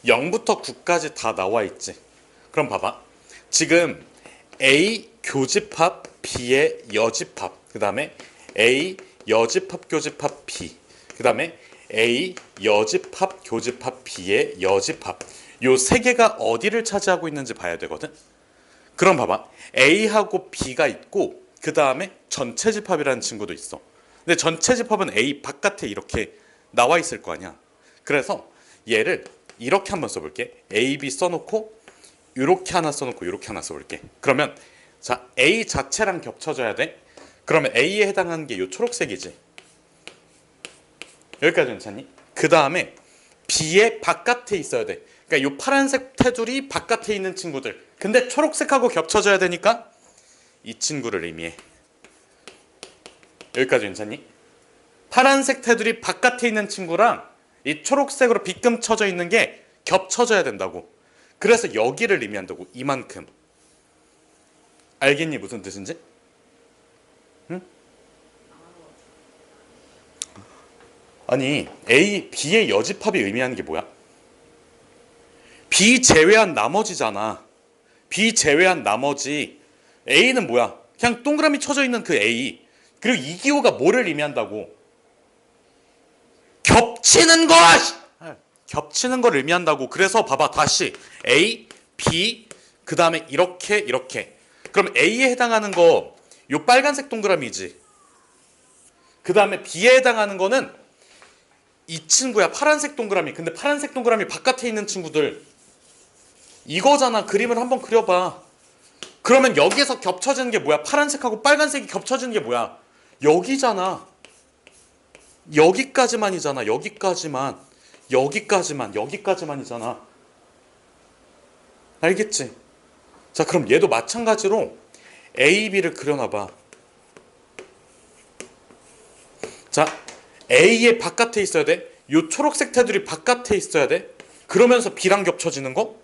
0부터 9까지 다 나와 있지. 그럼 봐봐. 지금 A 교집합 B의 여집합 그 다음에 A 여집합 교집합 B 그 다음에 A 여집합 교집합 B의 여집합 요 세 개가 어디를 차지하고 있는지 봐야 되거든. 그럼 봐봐. A하고 B가 있고 그 다음에 전체 집합이라는 친구도 있어. 근데 전체 집합은 A 바깥에 이렇게 나와 있을 거 아니야. 그래서 얘를 이렇게 한번 써볼게. A, B 써놓고 이렇게 하나 써놓고 이렇게 하나 써볼게. 그러면 자 A 자체랑 겹쳐져야 돼. 그러면 A에 해당하는 게 이 초록색이지. 여기까지 괜찮니? 그 다음에 B의 바깥에 있어야 돼. 그러니까 이 파란색 테두리 바깥에 있는 친구들 근데 초록색하고 겹쳐져야 되니까 이 친구를 의미해. 여기까지 괜찮니? 파란색 테두리 바깥에 있는 친구랑 이 초록색으로 빗금 쳐져 있는 게 겹쳐져야 된다고. 그래서 여기를 의미한다고. 이만큼. 알겠니 무슨 뜻인지? 응? 아니 A, B의 여집합이 의미하는 게 뭐야? B 제외한 나머지잖아. B 제외한 나머지. A는 뭐야? 그냥 동그라미 쳐져 있는 그 A. 그리고 이 기호가 뭐를 의미한다고? 겹치는 거! 겹치는 걸 의미한다고. 그래서 봐봐 다시 A, B, 그 다음에 이렇게 이렇게. 그럼 A에 해당하는 거 요 빨간색 동그라미지. 그 다음에 B에 해당하는 거는 이 친구야. 파란색 동그라미. 근데 파란색 동그라미 바깥에 있는 친구들 이거잖아. 그림을 한번 그려봐. 그러면 여기에서 겹쳐지는 게 뭐야? 파란색하고 빨간색이 겹쳐지는 게 뭐야? 여기잖아. 여기까지만이잖아. 여기까지만이잖아. 알겠지? 자, 그럼 얘도 마찬가지로 A, B를 그려놔봐. 자, A의 바깥에 있어야 돼. 요 초록색 테두리 바깥에 있어야 돼. 그러면서 B랑 겹쳐지는 거?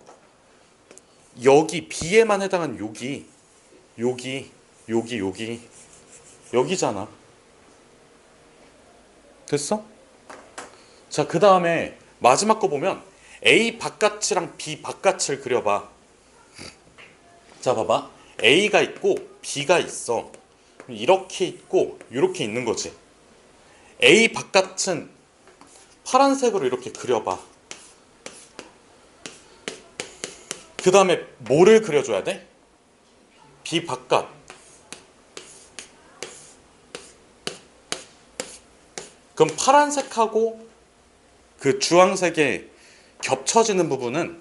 여기 B에만 해당한 여기잖아. 됐어? 자, 그 다음에 마지막 거 보면 A 바깥이랑 B 바깥을 그려봐. 자, 봐봐. A가 있고 B가 있어. 이렇게 있고 이렇게 있는 거지. A 바깥은 파란색으로 이렇게 그려봐. 그 다음에 뭐를 그려줘야 돼? B 바깥. 그럼 파란색하고 그 주황색에 겹쳐지는 부분은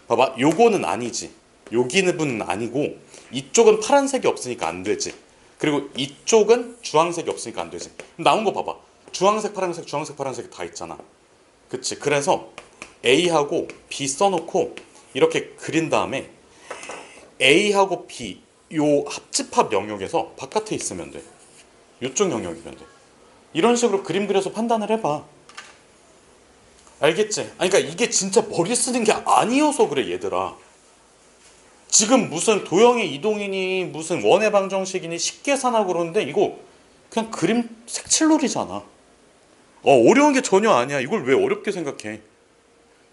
봐봐. 요거는 아니지. 여기는 부분은 아니고 이쪽은 파란색이 없으니까 안 되지. 그리고 이쪽은 주황색이 없으니까 안 되지. 나온 거 봐봐. 주황색, 파란색 다 있잖아. 그치? 그래서 A하고 B 써놓고 이렇게 그린 다음에 A하고 B 요 합집합 영역에서 바깥에 있으면 돼. 요쪽 영역이면 돼. 이런 식으로 그림 그려서 판단을 해봐. 알겠지? 아니, 그러니까 이게 진짜 머리 쓰는 게 아니어서 그래 얘들아. 지금 무슨 도형의 이동이니 무슨 원의 방정식이니 식계산하고 그러는데 이거 그냥 그림 색칠놀이잖아. 어려운 게 전혀 아니야. 이걸 왜 어렵게 생각해?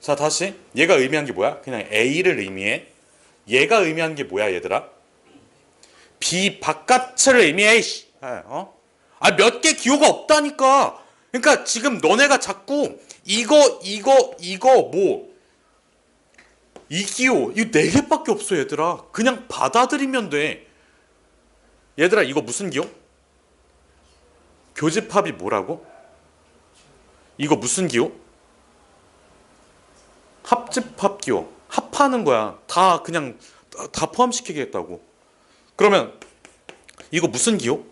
자, 다시 얘가 의미한 게 뭐야? 그냥 A를 의미해. 얘가 의미한 게 뭐야 얘들아? B 바깥을 의미해. 몇 개 기호가 없다니까. 그러니까 지금 너네가 자꾸 이거 뭐 이 기호 이거 4개밖에 없어 얘들아. 그냥 받아들이면 돼. 얘들아 이거 무슨 기호? 교집합이 뭐라고? 이거 무슨 기호? 합집합 기호. 합하는 거야. 다 그냥 다 포함시키겠다고. 그러면 이거 무슨 기호?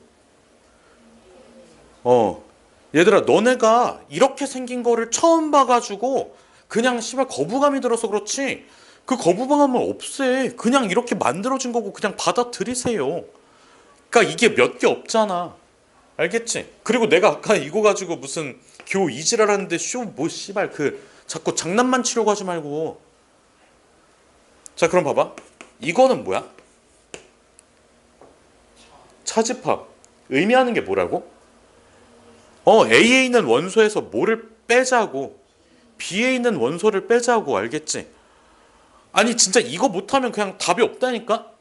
얘들아 너네가 이렇게 생긴 거를 처음 봐가지고 그냥 씨발 거부감이 들어서 그렇지 그 거부감은 없애. 그냥 이렇게 만들어진 거고 그냥 받아들이세요. 그러니까 이게 몇 개 없잖아. 알겠지? 그리고 내가 아까 이거 가지고 무슨 교 이지랄 하는데 뭐 씨발 그 자꾸 장난만 치려고 하지 말고. 자, 그럼 봐봐. 이거는 뭐야? 차집합. 의미하는 게 뭐라고? A에 있는 원소에서 뭐를 빼자고. B에 있는 원소를 빼자고. 알겠지? 아니 진짜 이거 못하면 그냥 답이 없다니까?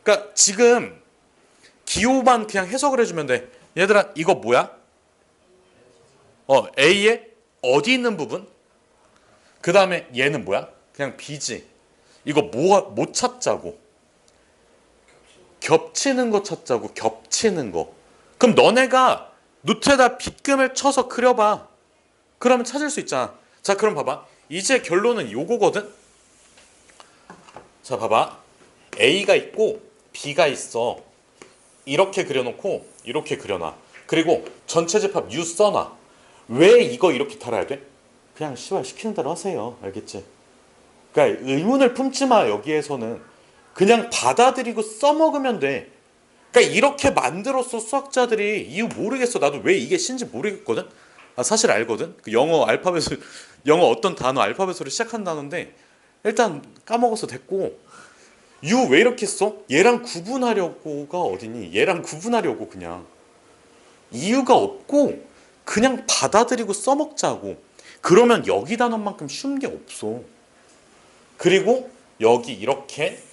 그러니까 지금 기호만 그냥 해석을 해주면 돼. 얘들아 이거 뭐야? A에 어디 있는 부분? 그 다음에 얘는 뭐야? 그냥 B지. 이거 뭐 찾자고? 겹치는 거 찾자고. 겹치는 거. 그럼 너네가 노트에다 빗금을 쳐서 그려봐. 그러면 찾을 수 있잖아. 자, 그럼 봐봐. 이제 결론은 요거거든. 자, 봐봐. A가 있고 B가 있어. 이렇게 그려놓고 이렇게 그려놔. 그리고 전체 집합 U 써놔. 왜 이거 이렇게 달아야 돼? 그냥 시키는 대로 하세요. 알겠지? 그러니까 의문을 품지 마. 여기에서는 그냥 받아들이고 써먹으면 돼. 그러니까 이렇게 만들었어 수학자들이. 이유 모르겠어. 나도 왜 이게 신지 모르겠거든. 아, 사실 알거든. 그 영어 알파벳을 영어 어떤 단어 알파벳으로 시작한 단어인데 일단 까먹어서 됐고. 유 왜 이렇게 써? 얘랑 구분하려고가 어디니? 얘랑 구분하려고 그냥. 이유가 없고 그냥 받아들이고 써먹자고. 그러면 여기 단어만큼 쉬운 게 없어. 그리고 여기 이렇게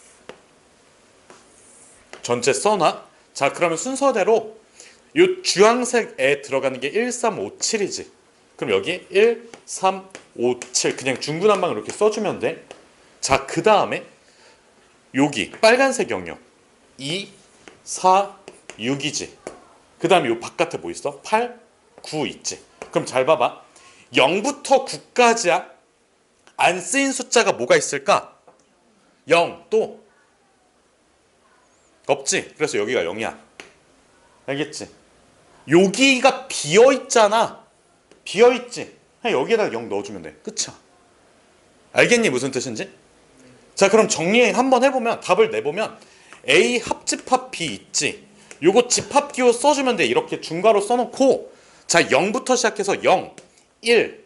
전체 써놔. 자, 그러면 순서대로 이 주황색에 들어가는 게 1, 3, 5, 7이지. 그럼 여기 1, 3, 5, 7 그냥 중구난방 이렇게 써주면 돼. 자, 그 다음에 여기 빨간색 영역 2, 4, 6이지. 그 다음에 이 바깥에 뭐 있어? 8, 9 있지. 그럼 잘 봐봐. 0부터 9까지야. 안 쓰인 숫자가 뭐가 있을까? 0 또 없지. 그래서 여기가 0이야. 알겠지? 여기가 비어있잖아. 비어있지. 그냥 여기에다가 0 넣어주면 돼. 끝이야. 알겠니? 무슨 뜻인지? 자, 그럼 정리 한번 해보면 답을 내보면 A 합집합 B 있지. 요거 집합기호 써주면 돼. 이렇게 중괄호 써놓고 자 0부터 시작해서 0, 1,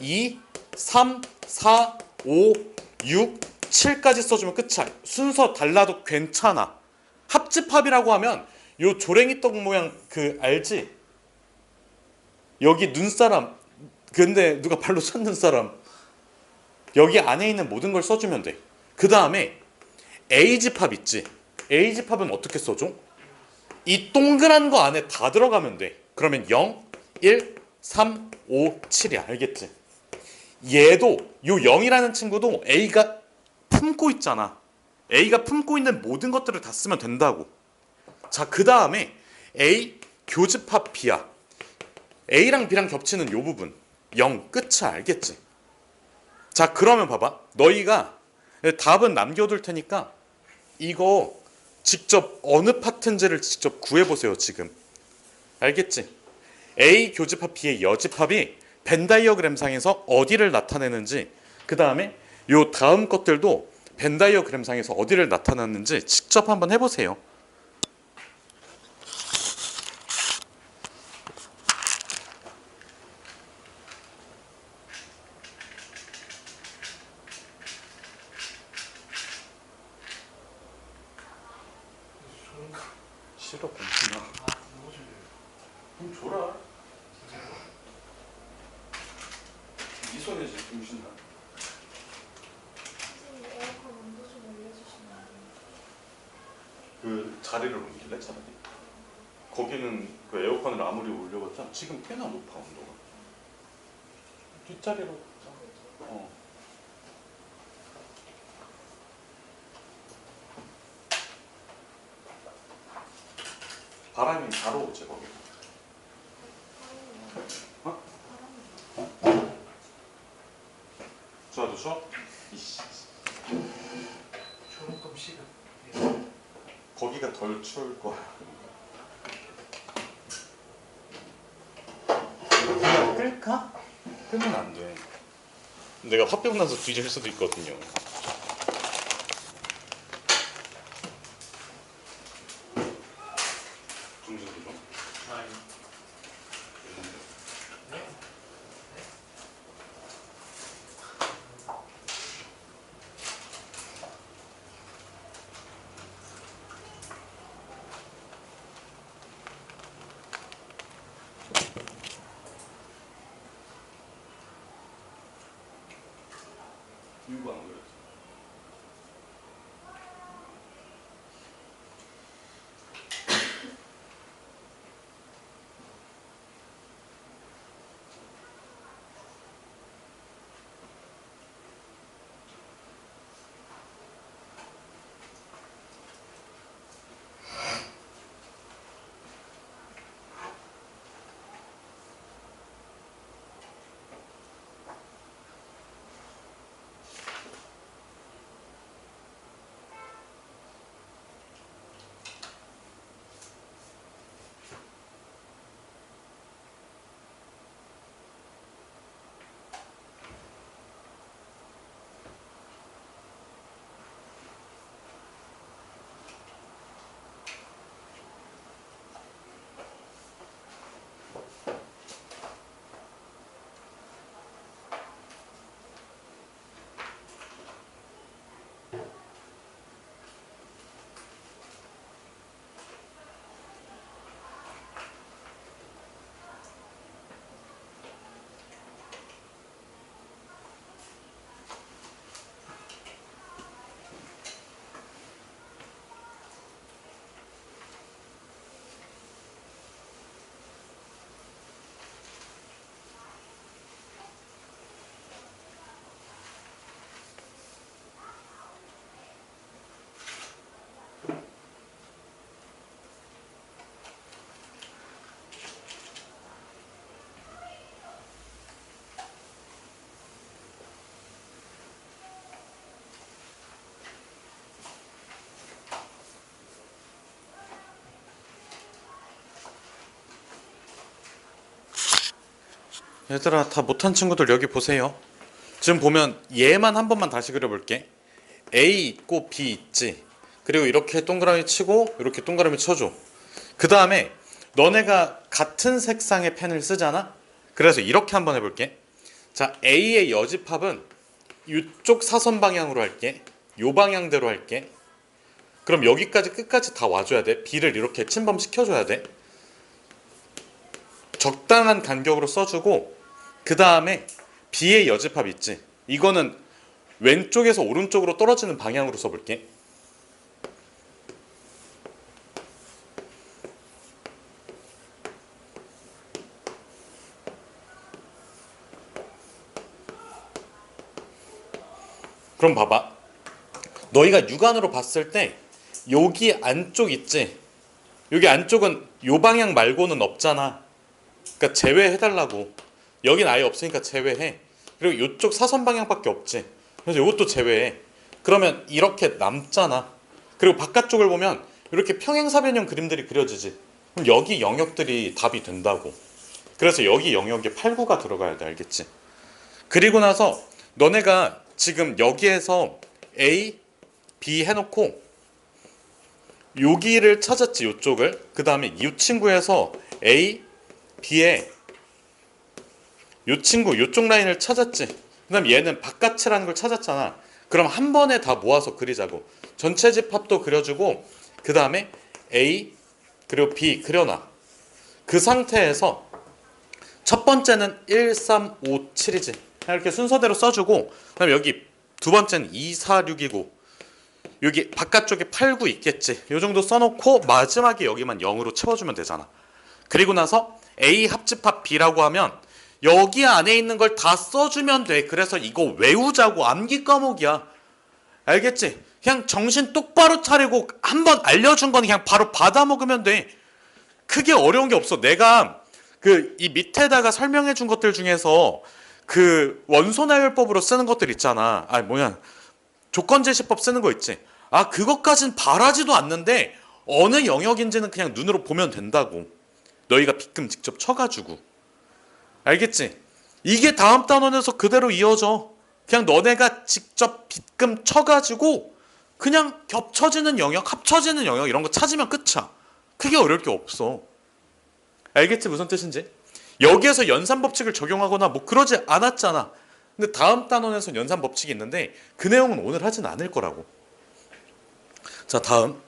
2, 3, 4, 5, 6, 7까지 써주면 끝이야. 순서 달라도 괜찮아. 합집합이라고 하면 요 조랭이 떡 모양 그 알지? 여기 눈사람 근데 누가 발로 찼는 사람 여기 안에 있는 모든 걸 써주면 돼. 그 다음에 A집합 있지? A집합은 어떻게 써줘? 이 동그란 거 안에 다 들어가면 돼. 그러면 0, 1, 3, 5, 7이야. 알겠지? 얘도 요 0이라는 친구도 A가 품고 있잖아. A가 품고 있는 모든 것들을 다 쓰면 된다고. 자, 그 다음에 A 교집합 B야. A랑 B랑 겹치는 요 부분 0 끝이야. 알겠지? 자, 그러면 봐봐. 너희가 답은 남겨둘 테니까 이거 직접 어느 파트인지를 직접 구해보세요. 지금 알겠지? A 교집합 B의 여집합이 벤 다이어그램상에서 어디를 나타내는지, 그 다음에 요 다음 것들도 벤 다이어그램상에서 어디를 나타내는지 직접 한번 해보세요. 싫어, 공신아. 너무 좋네요. 그럼 줘라. 네 손이지, 공신아. 선생님 에어컨 온도 좀 올려주시면 안 돼요? 그 자리를 옮길래 차라리? 거기는 그 에어컨을 아무리 올려봤자 지금 꽤나 높아 온도가. 뒷자리로 가자. 어. 바람이 잘 오지 거기. 어? 좋아도 좋아? 이씨. 조금 시간. 거기가 덜 추울 거야. 그냥 끌까? 끄면 안 돼. 내가 화병 나서 뒤질 수도 있거든요. 정신도 좀. 이거 안 그랬어. 얘들아 다 못한 친구들 여기 보세요. 지금 보면 얘만 한 번만 다시 그려볼게. A 있고 B 있지. 그리고 이렇게 동그라미 치고 이렇게 동그라미 쳐줘. 그 다음에 너네가 같은 색상의 펜을 쓰잖아. 그래서 이렇게 한번 해볼게. 자, A의 여집합은 이쪽 사선 방향으로 할게. 요 방향대로 할게. 그럼 여기까지 끝까지 다 와줘야 돼. B를 이렇게 침범시켜줘야 돼. 적당한 간격으로 써주고 그 다음에 B의 여집합 있지. 이거는 왼쪽에서 오른쪽으로 떨어지는 방향으로 써볼게. 그럼 봐봐. 너희가 육안으로 봤을 때 여기 안쪽 있지? 여기 안쪽은 요 방향 말고는 없잖아. 그러니까 제외해달라고. 여긴 아예 없으니까 제외해. 그리고 이쪽 사선 방향밖에 없지. 그래서 이것도 제외해. 그러면 이렇게 남잖아. 그리고 바깥쪽을 보면 이렇게 평행사변형 그림들이 그려지지. 그럼 여기 영역들이 답이 된다고. 그래서 여기 영역에 8, 9가 들어가야 돼. 알겠지? 그리고 나서 너네가 지금 여기에서 A, B 해놓고 여기를 찾았지. 이쪽을. 그 다음에 이 친구에서 A, B에 이 친구 이쪽 라인을 찾았지. 그 다음 얘는 바깥이라는 걸 찾았잖아. 그럼 한 번에 다 모아서 그리자고. 전체 집합도 그려주고 그 다음에 A 그리고 B 그려놔. 그 상태에서 첫 번째는 1, 3, 5, 7이지. 이렇게 순서대로 써주고 그 다음에 여기 두 번째는 2, 4, 6이고 여기 바깥쪽에 8, 9 있겠지. 이 정도 써놓고 마지막에 여기만 0으로 채워주면 되잖아. 그리고 나서 A 합집합 B라고 하면 여기 안에 있는 걸 다 써주면 돼. 그래서 이거 외우자고. 암기 과목이야. 알겠지? 그냥 정신 똑바로 차리고 한번 알려준 건 그냥 바로 받아먹으면 돼. 크게 어려운 게 없어. 내가 이 밑에다가 설명해 준 것들 중에서 그 원소나열법으로 쓰는 것들 있잖아. 조건제시법 쓰는 거 있지. 그것까진 바라지도 않는데 어느 영역인지는 그냥 눈으로 보면 된다고. 너희가 빗금 직접 쳐가지고. 알겠지? 이게 다음 단원에서 그대로 이어져. 그냥 너네가 직접 빗금 쳐가지고 그냥 겹쳐지는 영역, 합쳐지는 영역 이런 거 찾으면 끝이야. 크게 어려울 게 없어. 알겠지? 무슨 뜻인지? 여기에서 연산법칙을 적용하거나 뭐 그러지 않았잖아. 근데 다음 단원에서 연산법칙이 있는데 그 내용은 오늘 하진 않을 거라고. 자, 다음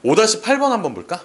5-8번 한번 볼까?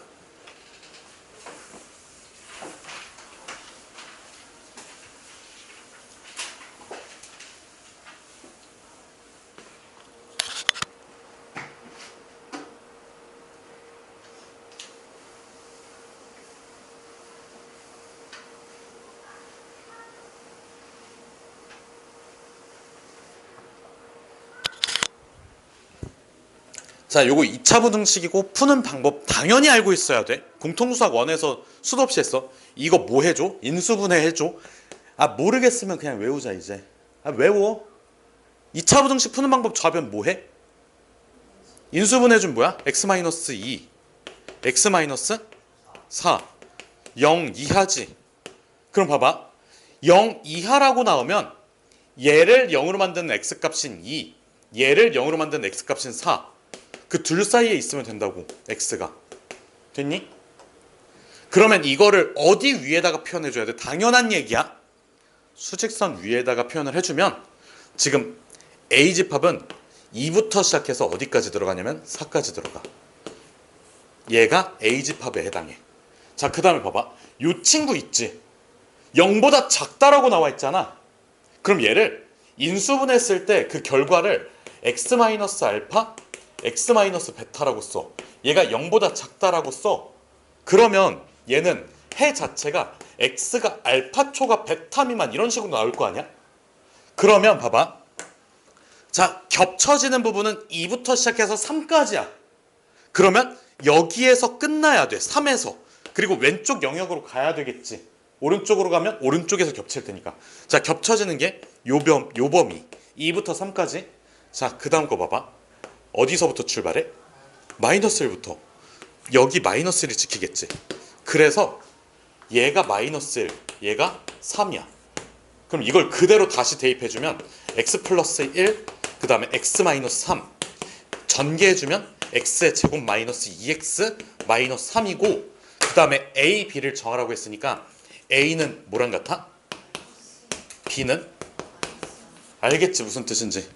자, 요거 2차 부등식이고 푸는 방법 당연히 알고 있어야 돼. 공통수학 1에서 수도 없이 했어. 이거 뭐 해줘? 인수분해 해줘. 모르겠으면 그냥 외우자 이제. 외워. 2차 부등식 푸는 방법 좌변 뭐 해? 인수분해 좀 뭐야? x-2, x-4, 0 이하지. 그럼 봐봐. 0 이하라고 나오면 얘를 0으로 만드는 x값인 2, 얘를 0으로 만드는 x값인 4. 그 둘 사이에 있으면 된다고. x가. 됐니? 그러면 이거를 어디 위에다가 표현해줘야 돼? 당연한 얘기야. 수직선 위에다가 표현을 해주면 지금 A집합은 2부터 시작해서 어디까지 들어가냐면 4까지 들어가. 얘가 A집합에 해당해. 자, 그 다음에 봐봐. 이 친구 있지? 0보다 작다라고 나와 있잖아. 그럼 얘를 인수분해했을 때 그 결과를 x-알파, x-베타라고 써. 얘가 0보다 작다라고 써. 그러면 얘는 해 자체가 x가 알파 초과 베타 미만 이런 식으로 나올 거 아니야? 그러면 봐봐. 자, 겹쳐지는 부분은 2부터 시작해서 3까지야. 그러면 여기에서 끝나야 돼. 3에서. 그리고 왼쪽 영역으로 가야 되겠지. 오른쪽으로 가면 오른쪽에서 겹칠 테니까. 자, 겹쳐지는 게 요 범위. 2부터 3까지. 자, 그 다음 거 봐봐. 어디서부터 출발해? 마이너스 1부터. 여기 마이너스 1이 지키겠지. 그래서 얘가 마이너스 1, 얘가 3이야. 그럼 이걸 그대로 다시 대입해주면 x 플러스 1, 그 다음에 x 마이너스 3 전개해주면 x의 제곱 마이너스 2x 마이너스 3이고, 그 다음에 a, b를 정하라고 했으니까 a는 뭐랑 같아? b는? 알겠지 무슨 뜻인지.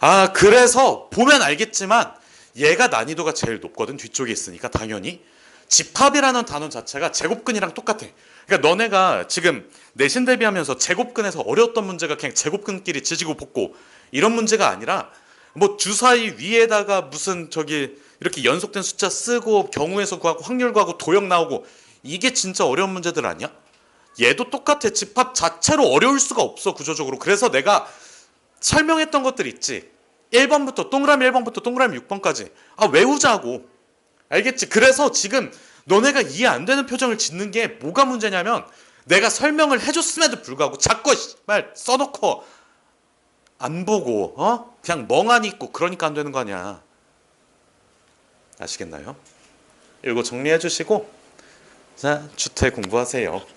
아, 그래서 보면 알겠지만 얘가 난이도가 제일 높거든. 뒤쪽에 있으니까 당연히. 집합이라는 단어 자체가 제곱근이랑 똑같아. 그러니까 너네가 지금 내신 대비하면서 제곱근에서 어려웠던 문제가 그냥 제곱근끼리 지지고 볶고 이런 문제가 아니라 뭐 주사위 위에다가 무슨 저기 이렇게 연속된 숫자 쓰고 경우에서 구하고 확률 구하고 도형 나오고, 이게 진짜 어려운 문제들 아니야? 얘도 똑같아. 집합 자체로 어려울 수가 없어 구조적으로. 그래서 내가 설명했던 것들 있지. 1번부터 동그라미 1번부터 동그라미 6번까지 외우자고. 알겠지? 그래서 지금 너네가 이해 안 되는 표정을 짓는 게 뭐가 문제냐면, 내가 설명을 해줬음에도 불구하고 자꾸 말 써놓고 안 보고 그냥 멍하니 있고 그러니까 안 되는 거 아니야. 아시겠나요? 이거 정리해 주시고 자, 주태 공부하세요.